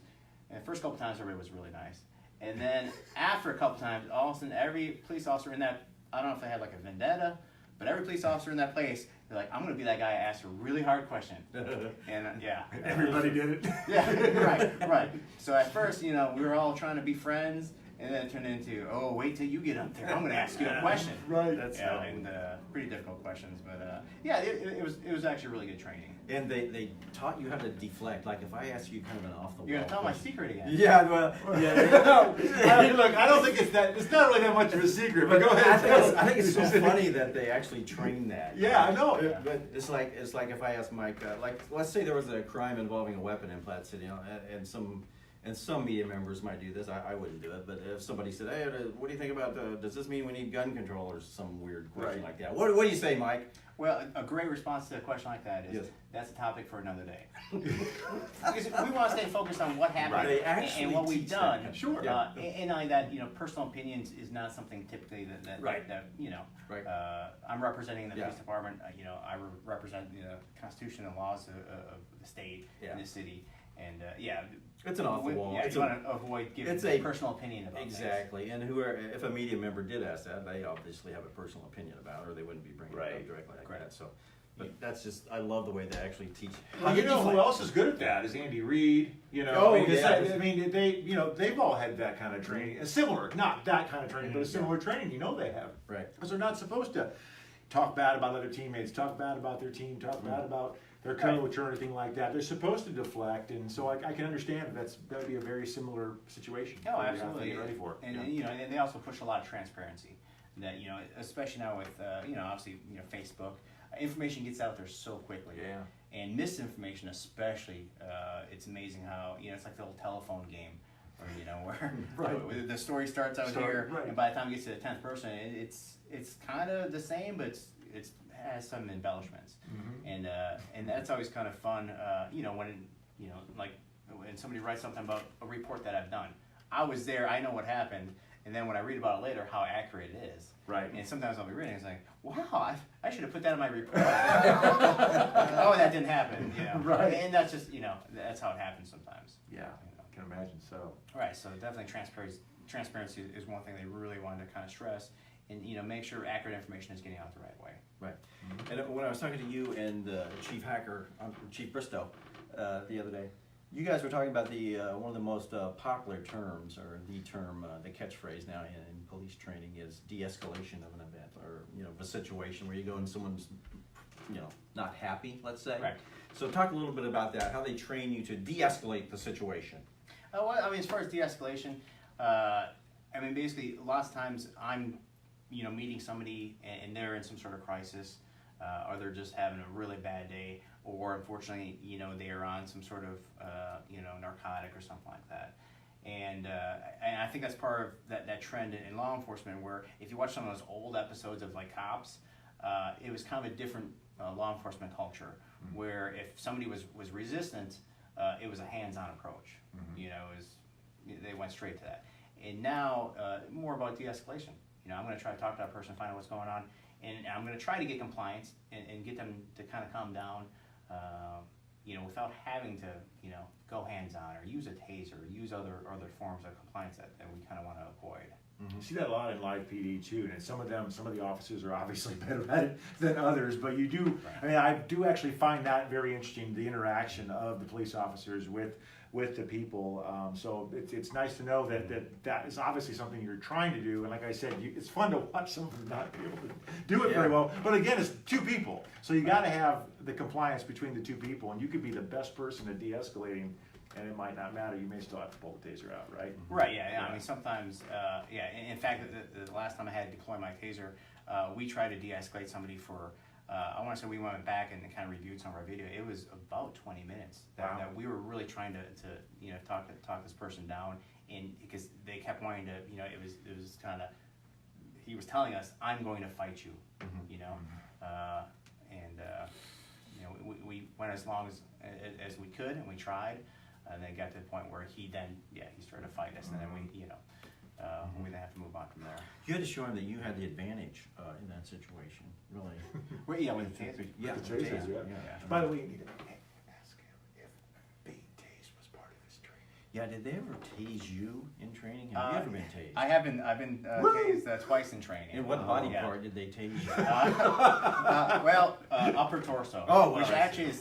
And the first couple times, everybody was really nice. And then after a couple times, all of a sudden, every police officer in that, I don't know if they had like a vendetta, But every police officer in that place, they're like, I'm going to be that guy that asks a really hard question. And yeah. Everybody did it. Yeah, right. So at first, we were all trying to be friends, and then it turned into, oh, wait till you get up there. I'm going to ask you a question. Right. That's And pretty difficult questions, but yeah, it was actually really good training. And they taught you how to deflect. Like if I ask you kind of an off the wall. You're gonna tell my secret again. Yeah, well, yeah. Look, I don't think it's not really that much of a secret, but go ahead. I think it's so funny that they actually train that. Yeah, I know. But it's like if I ask Mike, like let's say there was a crime involving a weapon in Platte City, and some media members might do this. I wouldn't do it, but if somebody said, "Hey, what do you think about? Does this mean we need gun control or some weird question like that?" What do you say, Mike? Well, a great response to a question like that is, Yes. That's a topic for another day. Because we want to stay focused on what happened They actually and what we've teach done. that. Sure. And not only that, personal opinions is not something typically that Right. Right. I'm representing the Yeah. police department. I represent the Constitution and laws of the state and the city. And It's an off the wall. Yeah, It's you a- want to avoid giving it's a a- personal opinion about Exactly, and if a media member did ask that, they obviously have a personal opinion about it, or they wouldn't be bringing it up directly like that. So, but that's just I love the way they actually teach. Well, you know who else is good at that is Andy Reid. Oh, I mean, they've all had that kind of training, similar, not that kind of training, but a similar training. They have, Right. because they're not supposed to talk bad about other teammates, talk bad about their team, talk bad about their coach or anything like that. They're supposed to deflect, and so I can understand that would be a very similar situation. Oh, that you have to absolutely. get ready for. And Yeah. and they also push a lot of transparency. That especially now with obviously Facebook, information gets out there so quickly. Yeah. And misinformation especially, it's amazing how it's like the old telephone game, where Right. the story starts out here, right. and by the time it gets to the 10th person, it's kind of the same, but it has some embellishments. Mhm. And that's always kind of fun, when like when somebody writes something about a report that I've done. I was there, I know what happened, and then when I read about it later, how accurate it is. Right. And sometimes I'll be reading, it's like, wow, I should have put that in my report. Oh, that didn't happen. Right. And that's just that's how it happens sometimes. Yeah, I can imagine so. Right. So definitely transparency is one thing they really wanted to kind of stress, and make sure accurate information is getting out the right way. Right. And when I was talking to you and Chief Hacker, Chief Bristow, the other day, you guys were talking about the one of the most popular terms, or the term, the catchphrase now in police training is de-escalation of an event, or of a situation where you go and someone's not happy, let's say. Right. So talk a little bit about that. How they train you to de-escalate the situation. Well, as far as de-escalation, basically, lots of times I'm meeting somebody and they're in some sort of crisis, or they're just having a really bad day, or unfortunately, they are on some sort of, narcotic or something like that. And I think that's part of that trend in law enforcement, where if you watch some of those old episodes of like Cops, it was kind of a different law enforcement culture, where if somebody was resistant, it was a hands-on approach. They went straight to that. And now, more about de-escalation. I'm going to try to talk to that person, find out what's going on, and I'm going to try to get compliance and get them to kind of calm down, without having to, go hands-on or use a taser or use other forms of compliance that we kind of want to avoid. You see that a lot in live PD too, and some of the officers are obviously better at it than others, but you do, I do actually find that very interesting, the interaction of the police officers with the people, so it's nice to know that is obviously something you're trying to do, and like I said, it's fun to watch someone not be able to do it very well, but again, it's two people, so you got to have the compliance between the two people, and you could be the best person at de-escalating, and it might not matter. You may still have to pull the taser out, right? Right. Yeah. Sometimes. In fact, the last time I had to deploy my taser, we tried to de-escalate somebody for. I want to say we went back and kind of reviewed some of our video. It was about 20 minutes that we were really trying to talk this person down, and because they kept wanting to, it was kind of, he was telling us, I'm going to fight you, we went as long as we could, and we tried, and then got to the point where he started to fight us, and then we then have to move on from there. You had to show him that you had the advantage in that situation, really. With the taser. Yeah, The tasers, yeah. yeah. By the way, you need to ask him if being tased was part of his training. Yeah, did they ever tase you in training? Have you ever been tased? I've been tased twice in training. In what body Yeah. part did they tase you? Upper torso. Oh, well, which I actually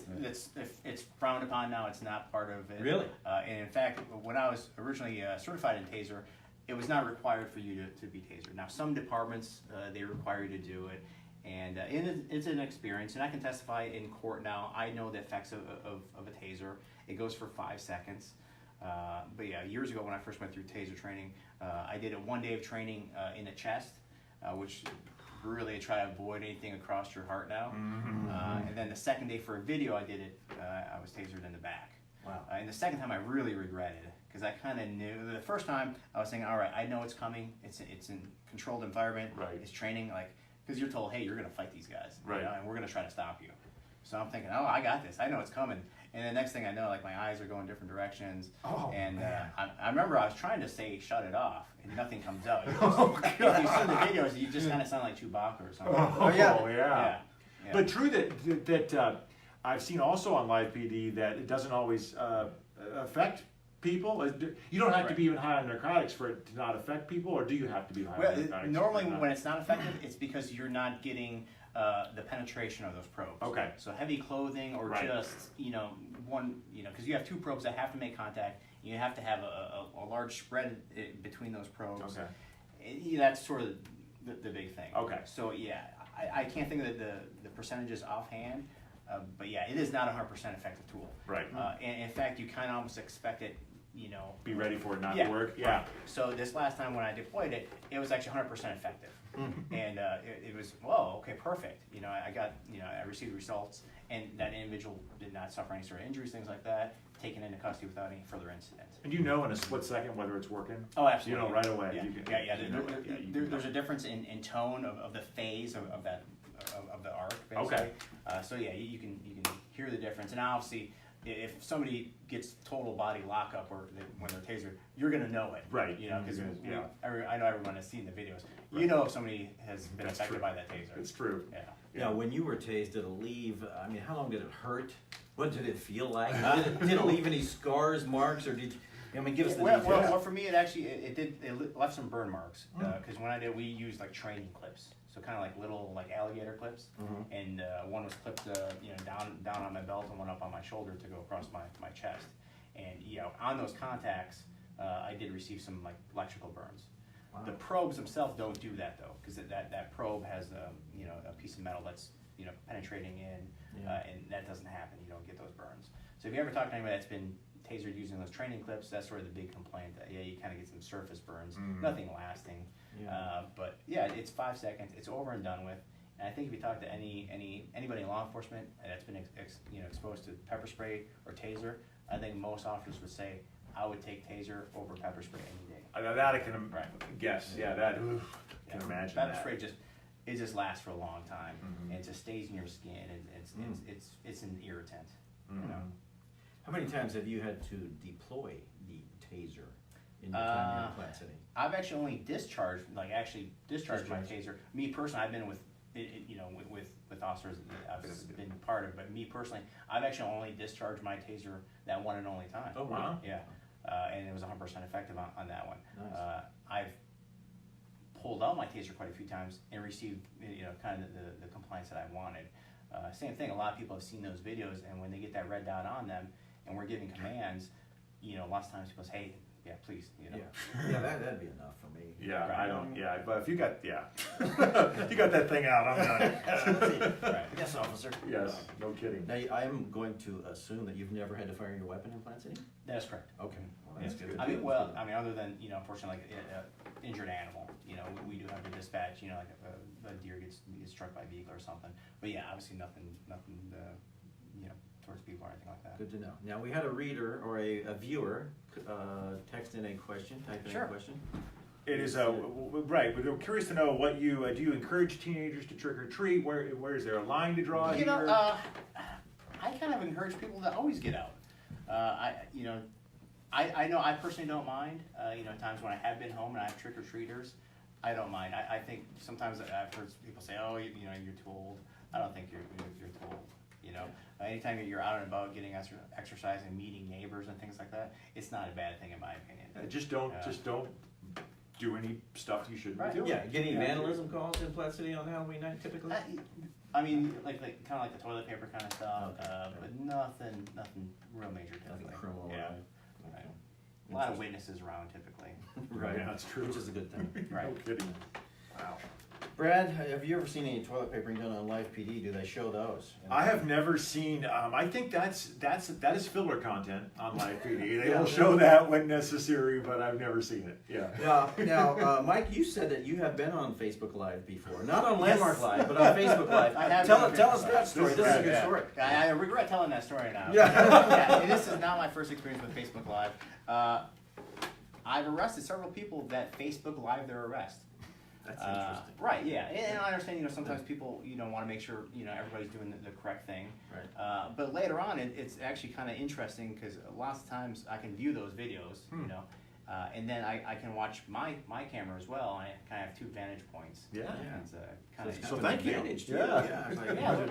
it's frowned upon now. It's not part of it. Really? And in fact, when I was originally certified in taser, it was not required for you to be tasered. Now, some departments they require you to do it, and it's an experience. And I can testify in court now. I know the effects of a taser. It goes for 5 seconds. But yeah, years ago when I first went through taser training, I did a 1 day of training in the chest, which really I try to avoid anything across your heart now. And then the second day for a video I did it, I was tasered in the back. Wow. And the second time I really regretted it because I kind of knew. The first time I was saying, all right, I know it's coming. It's in controlled environment. Right. It's training, like, because you're told, hey, you're going to fight these guys. Right. You know, and we're going to try to stop you. So I'm thinking, oh, I got this. I know it's coming. And the next thing I know, like my eyes are going different directions. Oh, and man. I remember I was trying to say shut it off, and nothing comes out. If you see the videos, you just kind of sound like Chewbacca or something. Oh, yeah. Yeah. But true that I've seen also on Live PD that it doesn't always affect people. You don't have to be even high on narcotics for it to not affect people, or do you have to be high Well, on narcotics? normally when it's not effective, it's because you're not getting the penetration of those probes. Okay. So heavy clothing or Right. just, one, because you have two probes that have to make contact. You have to have a large spread between those probes. Okay. That's sort of the big thing. Okay. So yeah, I can't think of the percentages offhand, but yeah, it is not a 100% effective tool. Right. And in fact, you kind of almost expect it, Be ready for it not yeah, to work. Yeah. right. So this last time when I deployed it, it was actually 100% effective. And it was, whoa, okay, perfect. I got, I received results, and that individual did not suffer any sort of injuries, things like that, taken into custody without any further incident. And you know in a split second whether it's working? Oh, absolutely. You know right away. Yeah, You can, yeah. you know, yeah, you can There's know. a difference in tone of the phase of the arc, basically. Okay. So yeah, you can hear the difference, and obviously, if somebody gets total body lockup or when they're tasered, you're gonna know it. Right. Because Yeah. I know everyone has seen the videos. Right. You know if somebody has been That's affected true. by that taser. It's true. Yeah. Now, when you were tased, did it leave, I mean, how long did it hurt? What did it feel like? Did it leave any scars, marks, or did you, give us the details. Well, for me, it left some burn marks because when I did, we used like training clips, so kind of like little like alligator clips, and one was clipped down on my belt and one up on my shoulder to go across my chest, and on those contacts, I did receive some like electrical burns. Wow. The probes themselves don't do that though, because that probe has a piece of metal that's penetrating in, and that doesn't happen. You don't get those burns. So if you ever talk to anybody that's been tasered using those training clips, that's sort of the big complaint that you kind of get some surface burns, nothing lasting. Yeah. But yeah, it's 5 seconds. It's over and done with. And I think if you talk to anybody in law enforcement that's been exposed to pepper spray or taser, I think most officers would say I would take taser over pepper spray any day. That I can Right. guess. Yeah, that can Yeah. imagine Pepper that. spray just lasts for a long time, and it just stays in your skin. It's an irritant. How many times have you had to deploy the taser in your time here in Platte City? I've actually only discharged my taser. Me personally, I've been with officers I've been part of, but me personally, I've actually only discharged my taser that one and only time. Oh, wow. Yeah, and it was 100% effective on that one. Nice. I've pulled out my taser quite a few times and received kind of the compliance that I wanted. Same thing. A lot of people have seen those videos, and when they get that red dot on them, and we're giving commands, lots of times people say, "Hey, yeah, please," Yeah, that'd be enough for me. Yeah, Right. I don't. Yeah, but if you got, you got that thing out, I'm done. Right. Yes, officer. Yes, no kidding. Now, I am going to assume that you've never had to fire your weapon in Platte City? That's correct. Okay, well, that's good. I mean, other than unfortunately, like injured animal, we do have to dispatch, like if a deer gets struck by a vehicle or something. But yeah, obviously nothing, towards people or anything like that. Good to know. Now, we had a reader or a viewer text in a question, type in Sure. a question. It is right. We're curious to know what you do. You encourage teenagers to trick or treat? Where is there a line to draw here? I kind of encourage people to always get out. I know I personally don't mind. Times when I have been home and I have trick or treaters, I don't mind. I think sometimes I've heard people say, "Oh, you're too old." I don't think you're too old. Anytime that you're out and about getting exercise and meeting neighbors and things like that, it's not a bad thing in my opinion. Just don't do any stuff you shouldn't Right. be doing. Yeah, get any vandalism calls in Platte City on Halloween night typically? I mean, kind of like the toilet paper kind of stuff, Okay. but nothing real major typically. Nothing criminal. Yeah. Right. Right. A lot of witnesses around typically. Right, Yeah, that's true. which is a good thing. Right. No kidding. Wow. Brad, have you ever seen any toilet papering done on live PD? Do they show those? I have never seen. I think that is filler content on live PD. They Yeah. will show that when necessary, but I've never seen it. Yeah. Now, Mike, you said that you have been on Facebook Live before, not on Landmark Yes. Live, but on Facebook Live. I have Tell been on us Facebook that Live. story. This is a good Yeah. story. I regret telling that story now. Yeah. Yeah, and this is not my first experience with Facebook Live. I've arrested several people that Facebook Live their arrest. That's interesting. Right, yeah, and I understand, sometimes people, want to make sure, everybody's doing the correct thing. Right. But later on, it's actually kind of interesting because lots of times I can view those videos, and then I can watch my camera as well. I kind of have 2 vantage points. Yeah. It's kind of So thank you. Advantage to Yeah. you.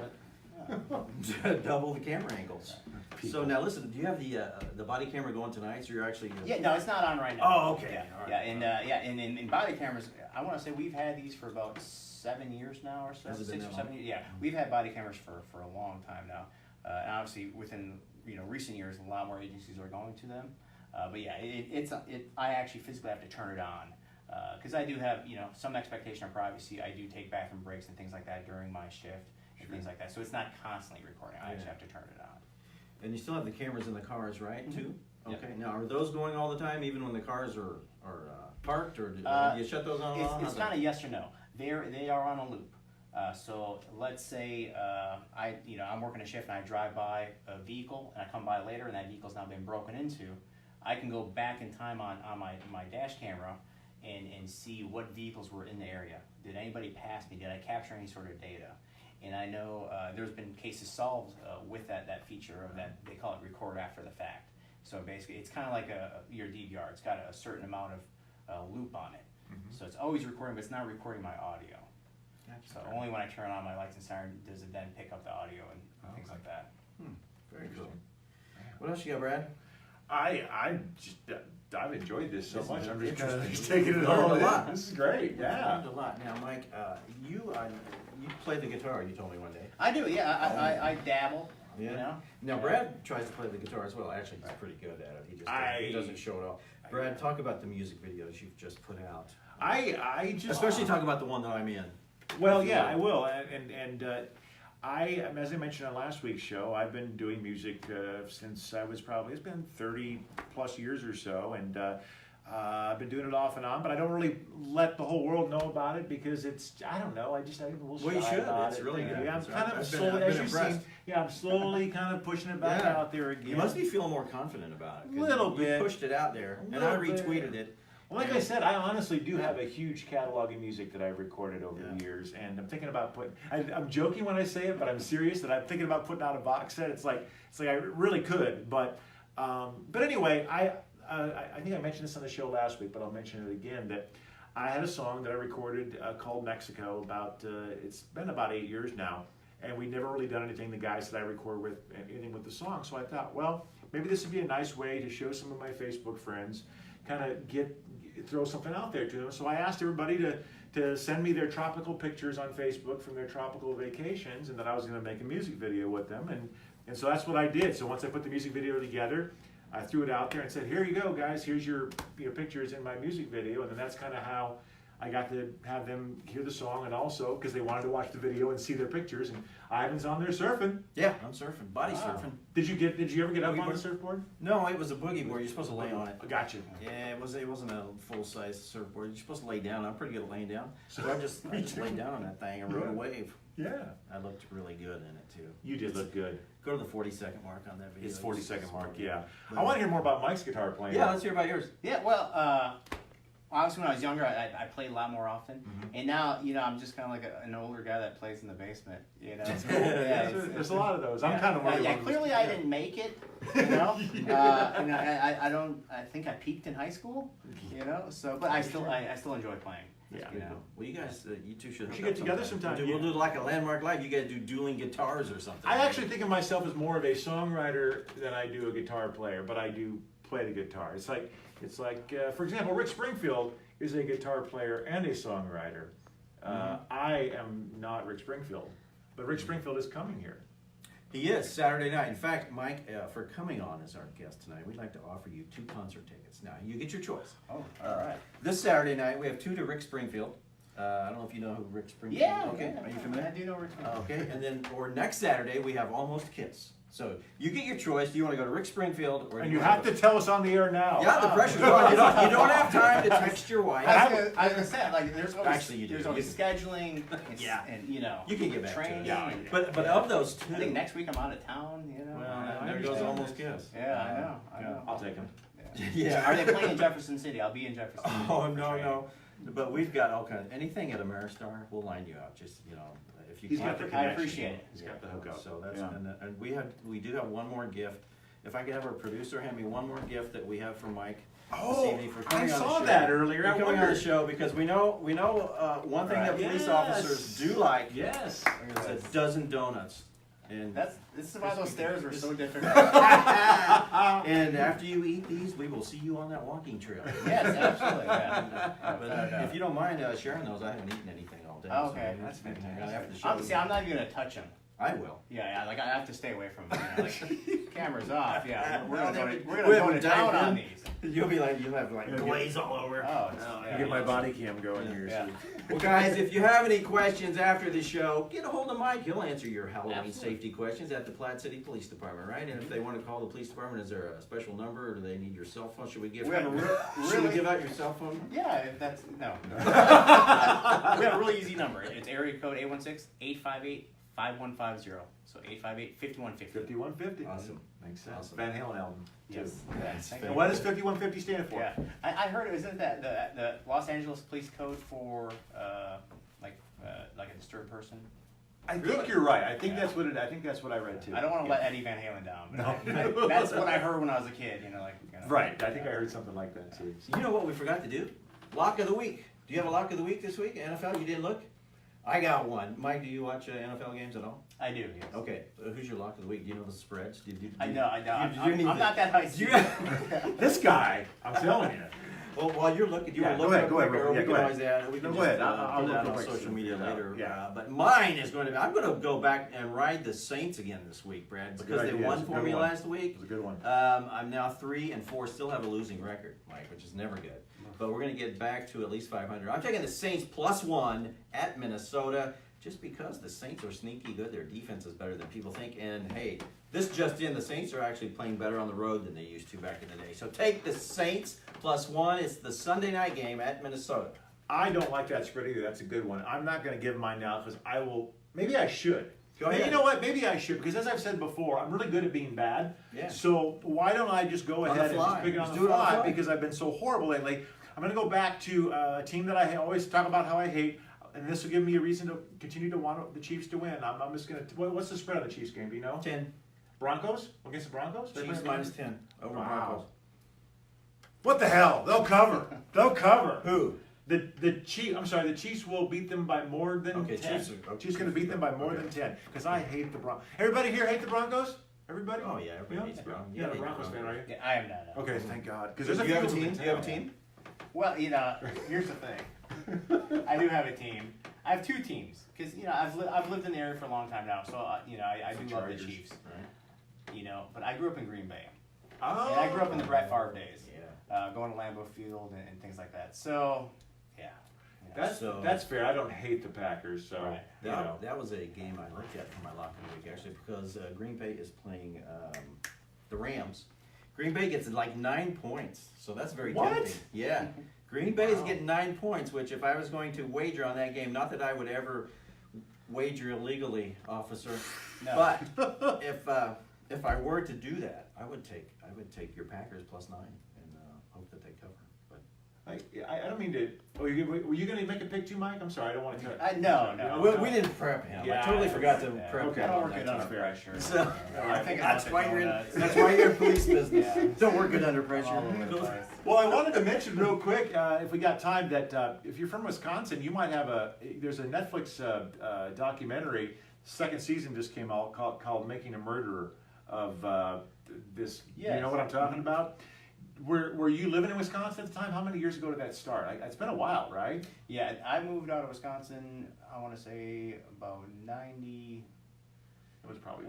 Yeah. Double the camera angles. So now listen, do you have the body camera going tonight? So you're actually Yeah, no, it's not on right now. Oh, okay. Yeah, All right. yeah, and in body cameras, I want to say we've had these for about 7 years now or so. Has it been 6 or that 7 years. Yeah, we've had body cameras for a long time now. And obviously within recent years, a lot more agencies are going to them. But yeah, I actually physically have to turn it on because I do have some expectation of privacy. I do take bathroom breaks and things like that during my shift and things like that. So it's not constantly recording. I actually have to turn it on. And you still have the cameras in the cars, right, too? Yep. Okay, now are those going all the time, even when the cars are parked, or do you shut those on? It's kind of yes or no. They are on a loop. So let's say I'm working a shift and I drive by a vehicle and I come by later and that vehicle's now been broken into. I can go back in time on my dash camera and see what vehicles were in the area. Did anybody pass me? Did I capture any sort of data? And I know there's been cases solved with that feature of that. They call it record after the fact. So basically, it's kind of like your DVR. It's got a certain amount of loop on it. Mm-hmm. So it's always recording, but it's not recording my audio. Gotcha. So only when I turn on my lights and siren does it then pick up the audio and things like that. Very cool. What else you got, Brad? I've enjoyed this so This is much. I'm just kind of interesting. taking it Learned all a in. lot. This is great. Yeah. Learned a lot. Now, Mike, you play the guitar. You told me one day. I do, yeah. I dabble. Yeah. Now, Brad tries to play the guitar as well. Actually, he's pretty good at it. He doesn't show it off. Brad, talk about the music videos you've just put out. I just Especially talk about the one that I'm in. Well, yeah, I will, and as I mentioned on last week's show, I've been doing music since it's been 30 plus years or so, and I've been doing it off and on, but I don't really let the whole world know about it because I don't know, I'm a little shy Well, you should. about It's it. really good. Yeah, I'm kind of I've been slowly, as you've impressed. seen, I'm slowly kind of pushing it back Yeah. out there again. You must be feeling more confident about it. 'Cause Little you bit. pushed it out there, and I Little bit. retweeted it. Well, like I said, I honestly do have a huge catalog of music that I've recorded over the years, and I'm thinking about I'm joking when I say it, but I'm serious that I'm thinking about putting out a box set. It's like I really could, but anyway, I think I mentioned this on the show last week, but I'll mention it again. That I had a song that I recorded called Mexico. It's been about 8 years now, and we'd never really done anything. The guys that I record with anything with the song, so I thought, well, maybe this would be a nice way to show some of my Facebook friends, kind of throw something out there to them. So I asked everybody to send me their tropical pictures on Facebook from their tropical vacations, and that I was going to make a music video with them, and so that's what I did. So once I put the music video together, I threw it out there and said, here you go, guys, here's your pictures in my music video, and then that's kind of how I got to have them hear the song, and also because they wanted to watch the video and see their pictures. And Ivan's on there surfing. Yeah, I'm surfing, body surfing. Did you ever get up Boogie on board? the surfboard? No, it was a boogie board. You're supposed to lay on it. Gotcha. Yeah, it wasn't a full size surfboard. You're supposed to lay down. I'm pretty good at laying down, so I just laid down on that thing and rode a wave. Yeah. I looked really good in it too. You did look good. Go to the 40-second mark on that video. It's 40-second mark, yeah. I want to hear more about Mike's guitar playing. Yeah, let's hear about yours. Yeah, well, obviously when I was younger, I played a lot more often, and now I'm just kind of like an older guy that plays in the basement. It's cool. Yeah, There's a lot of those. I'm kind of one of yeah. those. Clearly, I didn't make it. I think I peaked in high school. So but I still enjoy playing. Yeah. You know. Well, you guys, you two should. We hook should up get together sometime, We'll do like a landmark live. You guys do dueling guitars or something. I actually think of myself as more of a songwriter than I do a guitar player, but I do play the guitar. It's like, for example, Rick Springfield is a guitar player and a songwriter. I am not Rick Springfield, but Rick Springfield is coming here. He is Saturday night. In fact, Mike, for coming on as our guest tonight, we'd like to offer you 2 concert tickets. Now, you get your choice. Oh, all right. This Saturday night, we have 2 to Rick Springfield. I don't know if you know who Rick Springfield Yeah. is. Okay, yeah, are you familiar? I do know Rick Springfield. Okay, and then, or next Saturday, we have Almost Kiss. So you get your choice. Do you want to go to Rick Springfield or? And you have to tell us on the air now. Yeah, the pressure's on. You don't have time to text your wife. I was gonna say, like, there's always, Actually, you do. there's always scheduling, and, Yeah. and you know, You can get back to training. it. Yeah. and- But of those 2, I think next week I'm out of town. You know. well, I there goes understand. Almost Kiss. Yeah, I know. I'll take him. Yeah. Yeah. Are they playing in Jefferson City? I'll be in Jefferson City. Oh, for no, training. no. But we've got all kinds. Anything at Ameristar, we'll line you out. Just if you He's can't. got the I connection. appreciate it. He's got the hookup. So that's Yeah. and we do have one more gift. If I could have our producer hand me one more gift that we have from Mike this evening for I coming on the saw show. that earlier. For I coming on the wondered. show because we know one thing that Right. police Yes. officers do like Yes. is a dozen donuts. And This is why those stairs were so different. and after you eat these, we will see you on that walking trail. Yes, absolutely. Yeah. But if you don't mind sharing those, I haven't eaten anything all day. Oh, so okay, maybe that's we can hang out fantastic. after the show. See, I'm not even gonna touch them. I will. Yeah, like I have to stay away from them. Like, cameras off. Yeah, we're Well, gonna then go, we we're gonna go haven't to town dived on in. these. You'll have like Yeah, glaze all over. Oh, You get my body cam going here. Yeah. Well, guys, if you have any questions after the show, get a hold of Mike. He'll answer your Halloween Absolutely. safety questions at the Platte City Police Department, right? And if they want to call the police department, is there a special number, or do they need your cell phone? Should we give? We have a Should we really, give out your cell phone? yeah, if that's no. We have a really easy number. It's area code 816-858-5150. So 858-5150. 5150. Awesome. Makes sense. Awesome. Van Halen album. Too. Yes. Yes. Thank And you. what does 5150 stand for? Yeah, I heard it. Isn't that the Los Angeles Police Code for like a disturbed person? I think you're right. I think that's what it. I think that's what I read too. I don't want to Yeah. let Eddie Van Halen down, but No. that's what I heard when I was a kid. Right. I think I heard something like that too. You know what we forgot to do? Lock of the week. Do you have a lock of the week this week? NFL? You didn't look? I got one. Mike, do you watch NFL games at all? I do. Yes. Okay. Who's your lock of the week? Do you know the spreads? I know. You need I'm to- not that high. Do you- This guy, I'm telling you. Well, while you're looking, you Yeah, want to go look ahead, go ahead, or Robert. we Yeah, can go ahead. always add, we can No, just go ahead. I'll put look that on real quick social so media we can later. yeah. But mine is going to be, I'm going to go back and ride the Saints again this week, Brad, It's a because good they idea. won It's a for good me one. last week. It was a good one. I'm now 3-4, still have a losing record, Mike, which is never good. But we're going to get back to at least 500. I'm taking the Saints +1 at Minnesota, just because the Saints are sneaky good. Their defense is better than people think. And hey, this just in, the Saints are actually playing better on the road than they used to back in the day. So take the Saints +1. It's the Sunday night game at Minnesota. I don't like that spread either. That's a good one. I'm not going to give mine now because I will. Maybe I should. Go ahead. You know what? Maybe I should because as I've said before, I'm really good at being bad. Yeah. So why don't I just go On ahead the and fly. just pick it on Just the do it on the fly fly. because I've been so horrible lately. I'm going to go back to a team that I always talk about how I hate, and this will give me a reason to continue to want the Chiefs to win. I'm just going to. What's the spread on the Chiefs game? Do you know? 10. Broncos against the Broncos. They Chiefs play- -10 over Wow. Broncos. What the hell? They'll cover. They'll cover. Who? The Chiefs. I'm sorry. The Chiefs will beat them by more than Okay, 10. Chiefs are- okay. Chiefs going to beat them by more than 10 because I hate the Broncos. Everybody here hate the Broncos? Everybody? Oh, yeah, everybody hates Broncos. Yeah, the Yeah, Broncos fan, are you? Yeah, I am not. No. Okay, thank God. Because Do there's you a have a few team? of Do you have a them. team? Well, here's the thing. I do have a team. I have two teams because I've lived in the area for a long time now, so I do love the Chargers. Chiefs. Right. But I grew up in Green Bay, Oh. and I grew up in the Brett Favre days, Yeah. going to Lambeau Field and things like that. So, yeah. That's fair. I don't hate the Packers, so Right. you know. That was a game I looked at for my lock of the week, actually, because Green Bay is playing the Rams. Green Bay gets like 9 points, so that's very What? tempting. Yeah. Green Bay is Wow. getting 9 points, which if I was going to wager on that game, not that I would ever wager illegally, officer, No. but if I were to do that, I would take your Packers +9 and hope that they cover. But I don't mean to. Oh, were you going to make a pick too, Mike? I'm sorry, I don't want to. No. We didn't prep him. Yeah, I totally forgot to Yeah. prep Okay. him. I don't on work that good under topic. pressure. So, I think that's about why the you're in. donuts. That's why you're in police business. Yeah. Don't work good under All pressure. over the place. Well, I wanted to mention real quick, if we got time, that if you're from Wisconsin, you might have there's a Netflix documentary, second season just came out, called Making a Murderer, of this, you Yes. know what I'm talking about? Were you living in Wisconsin at the time? How many years ago did that start? It's been a while, right? Yeah, I moved out of Wisconsin, I want to say about 90, It was probably.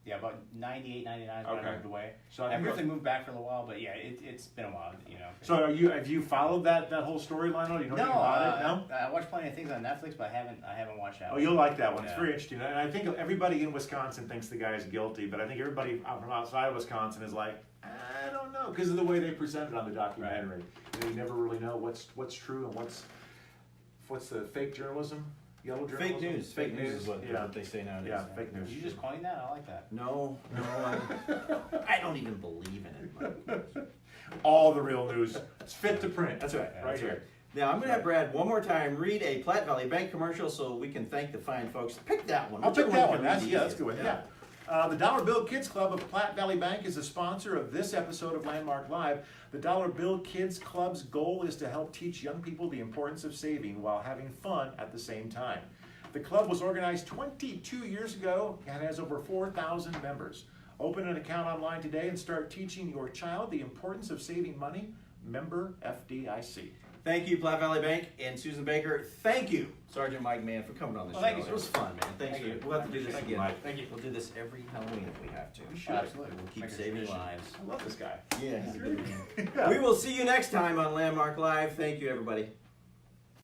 yeah, about 98, 99 is when Okay. I moved away. So I think briefly moved back for a little while, but yeah, it's been a while, you know. So have you followed that whole storyline? Or you know anything about it? No. I watched plenty of things on Netflix, but I haven't watched that. Oh, you'll like that one. It's Yeah. very interesting. And I think everybody in Wisconsin thinks the guy is guilty, but I think everybody from outside of Wisconsin is like, I don't know, because of the way they present it on the documentary. You know, you never really know what's true and what's the fake journalism, yellow journalism. Fake news. Fake news is what Yeah. they say nowadays. Yeah, fake news. Did you just coin that? I like that. No, I don't even believe in it. All the real news. It's fit to print. That's right. Yeah, Right that's here. Now I'm going to have Brad one more time read a Platte Valley Bank commercial so we can thank the fine folks. Pick that one. I'll Whichever pick that you one. can read That's the good one. easiest. Yeah. The Dollar Bill Kids Club of Platte Valley Bank is a sponsor of this episode of Landmark Live. The Dollar Bill Kids Club's goal is to help teach young people the importance of saving while having fun at the same time. The club was organized 22 years ago and has over 4,000 members. Open an account online today and start teaching your child the importance of saving money. Member FDIC. Thank you, Platte Valley Bank and Susan Baker. Thank you, Sergeant Mike Mann, for coming on the show. Well, thank you, It was sir. fun, man. Thanks. Thank you. We'll have to do this Thank you, again. Mike. Thank you. We'll do this every Halloween if we have to. We should. Absolutely. We'll keep Make it a saving tradition. lives. I love this guy. Yeah, he's a good man. We will see you next time on Landmark Live. Thank you, everybody.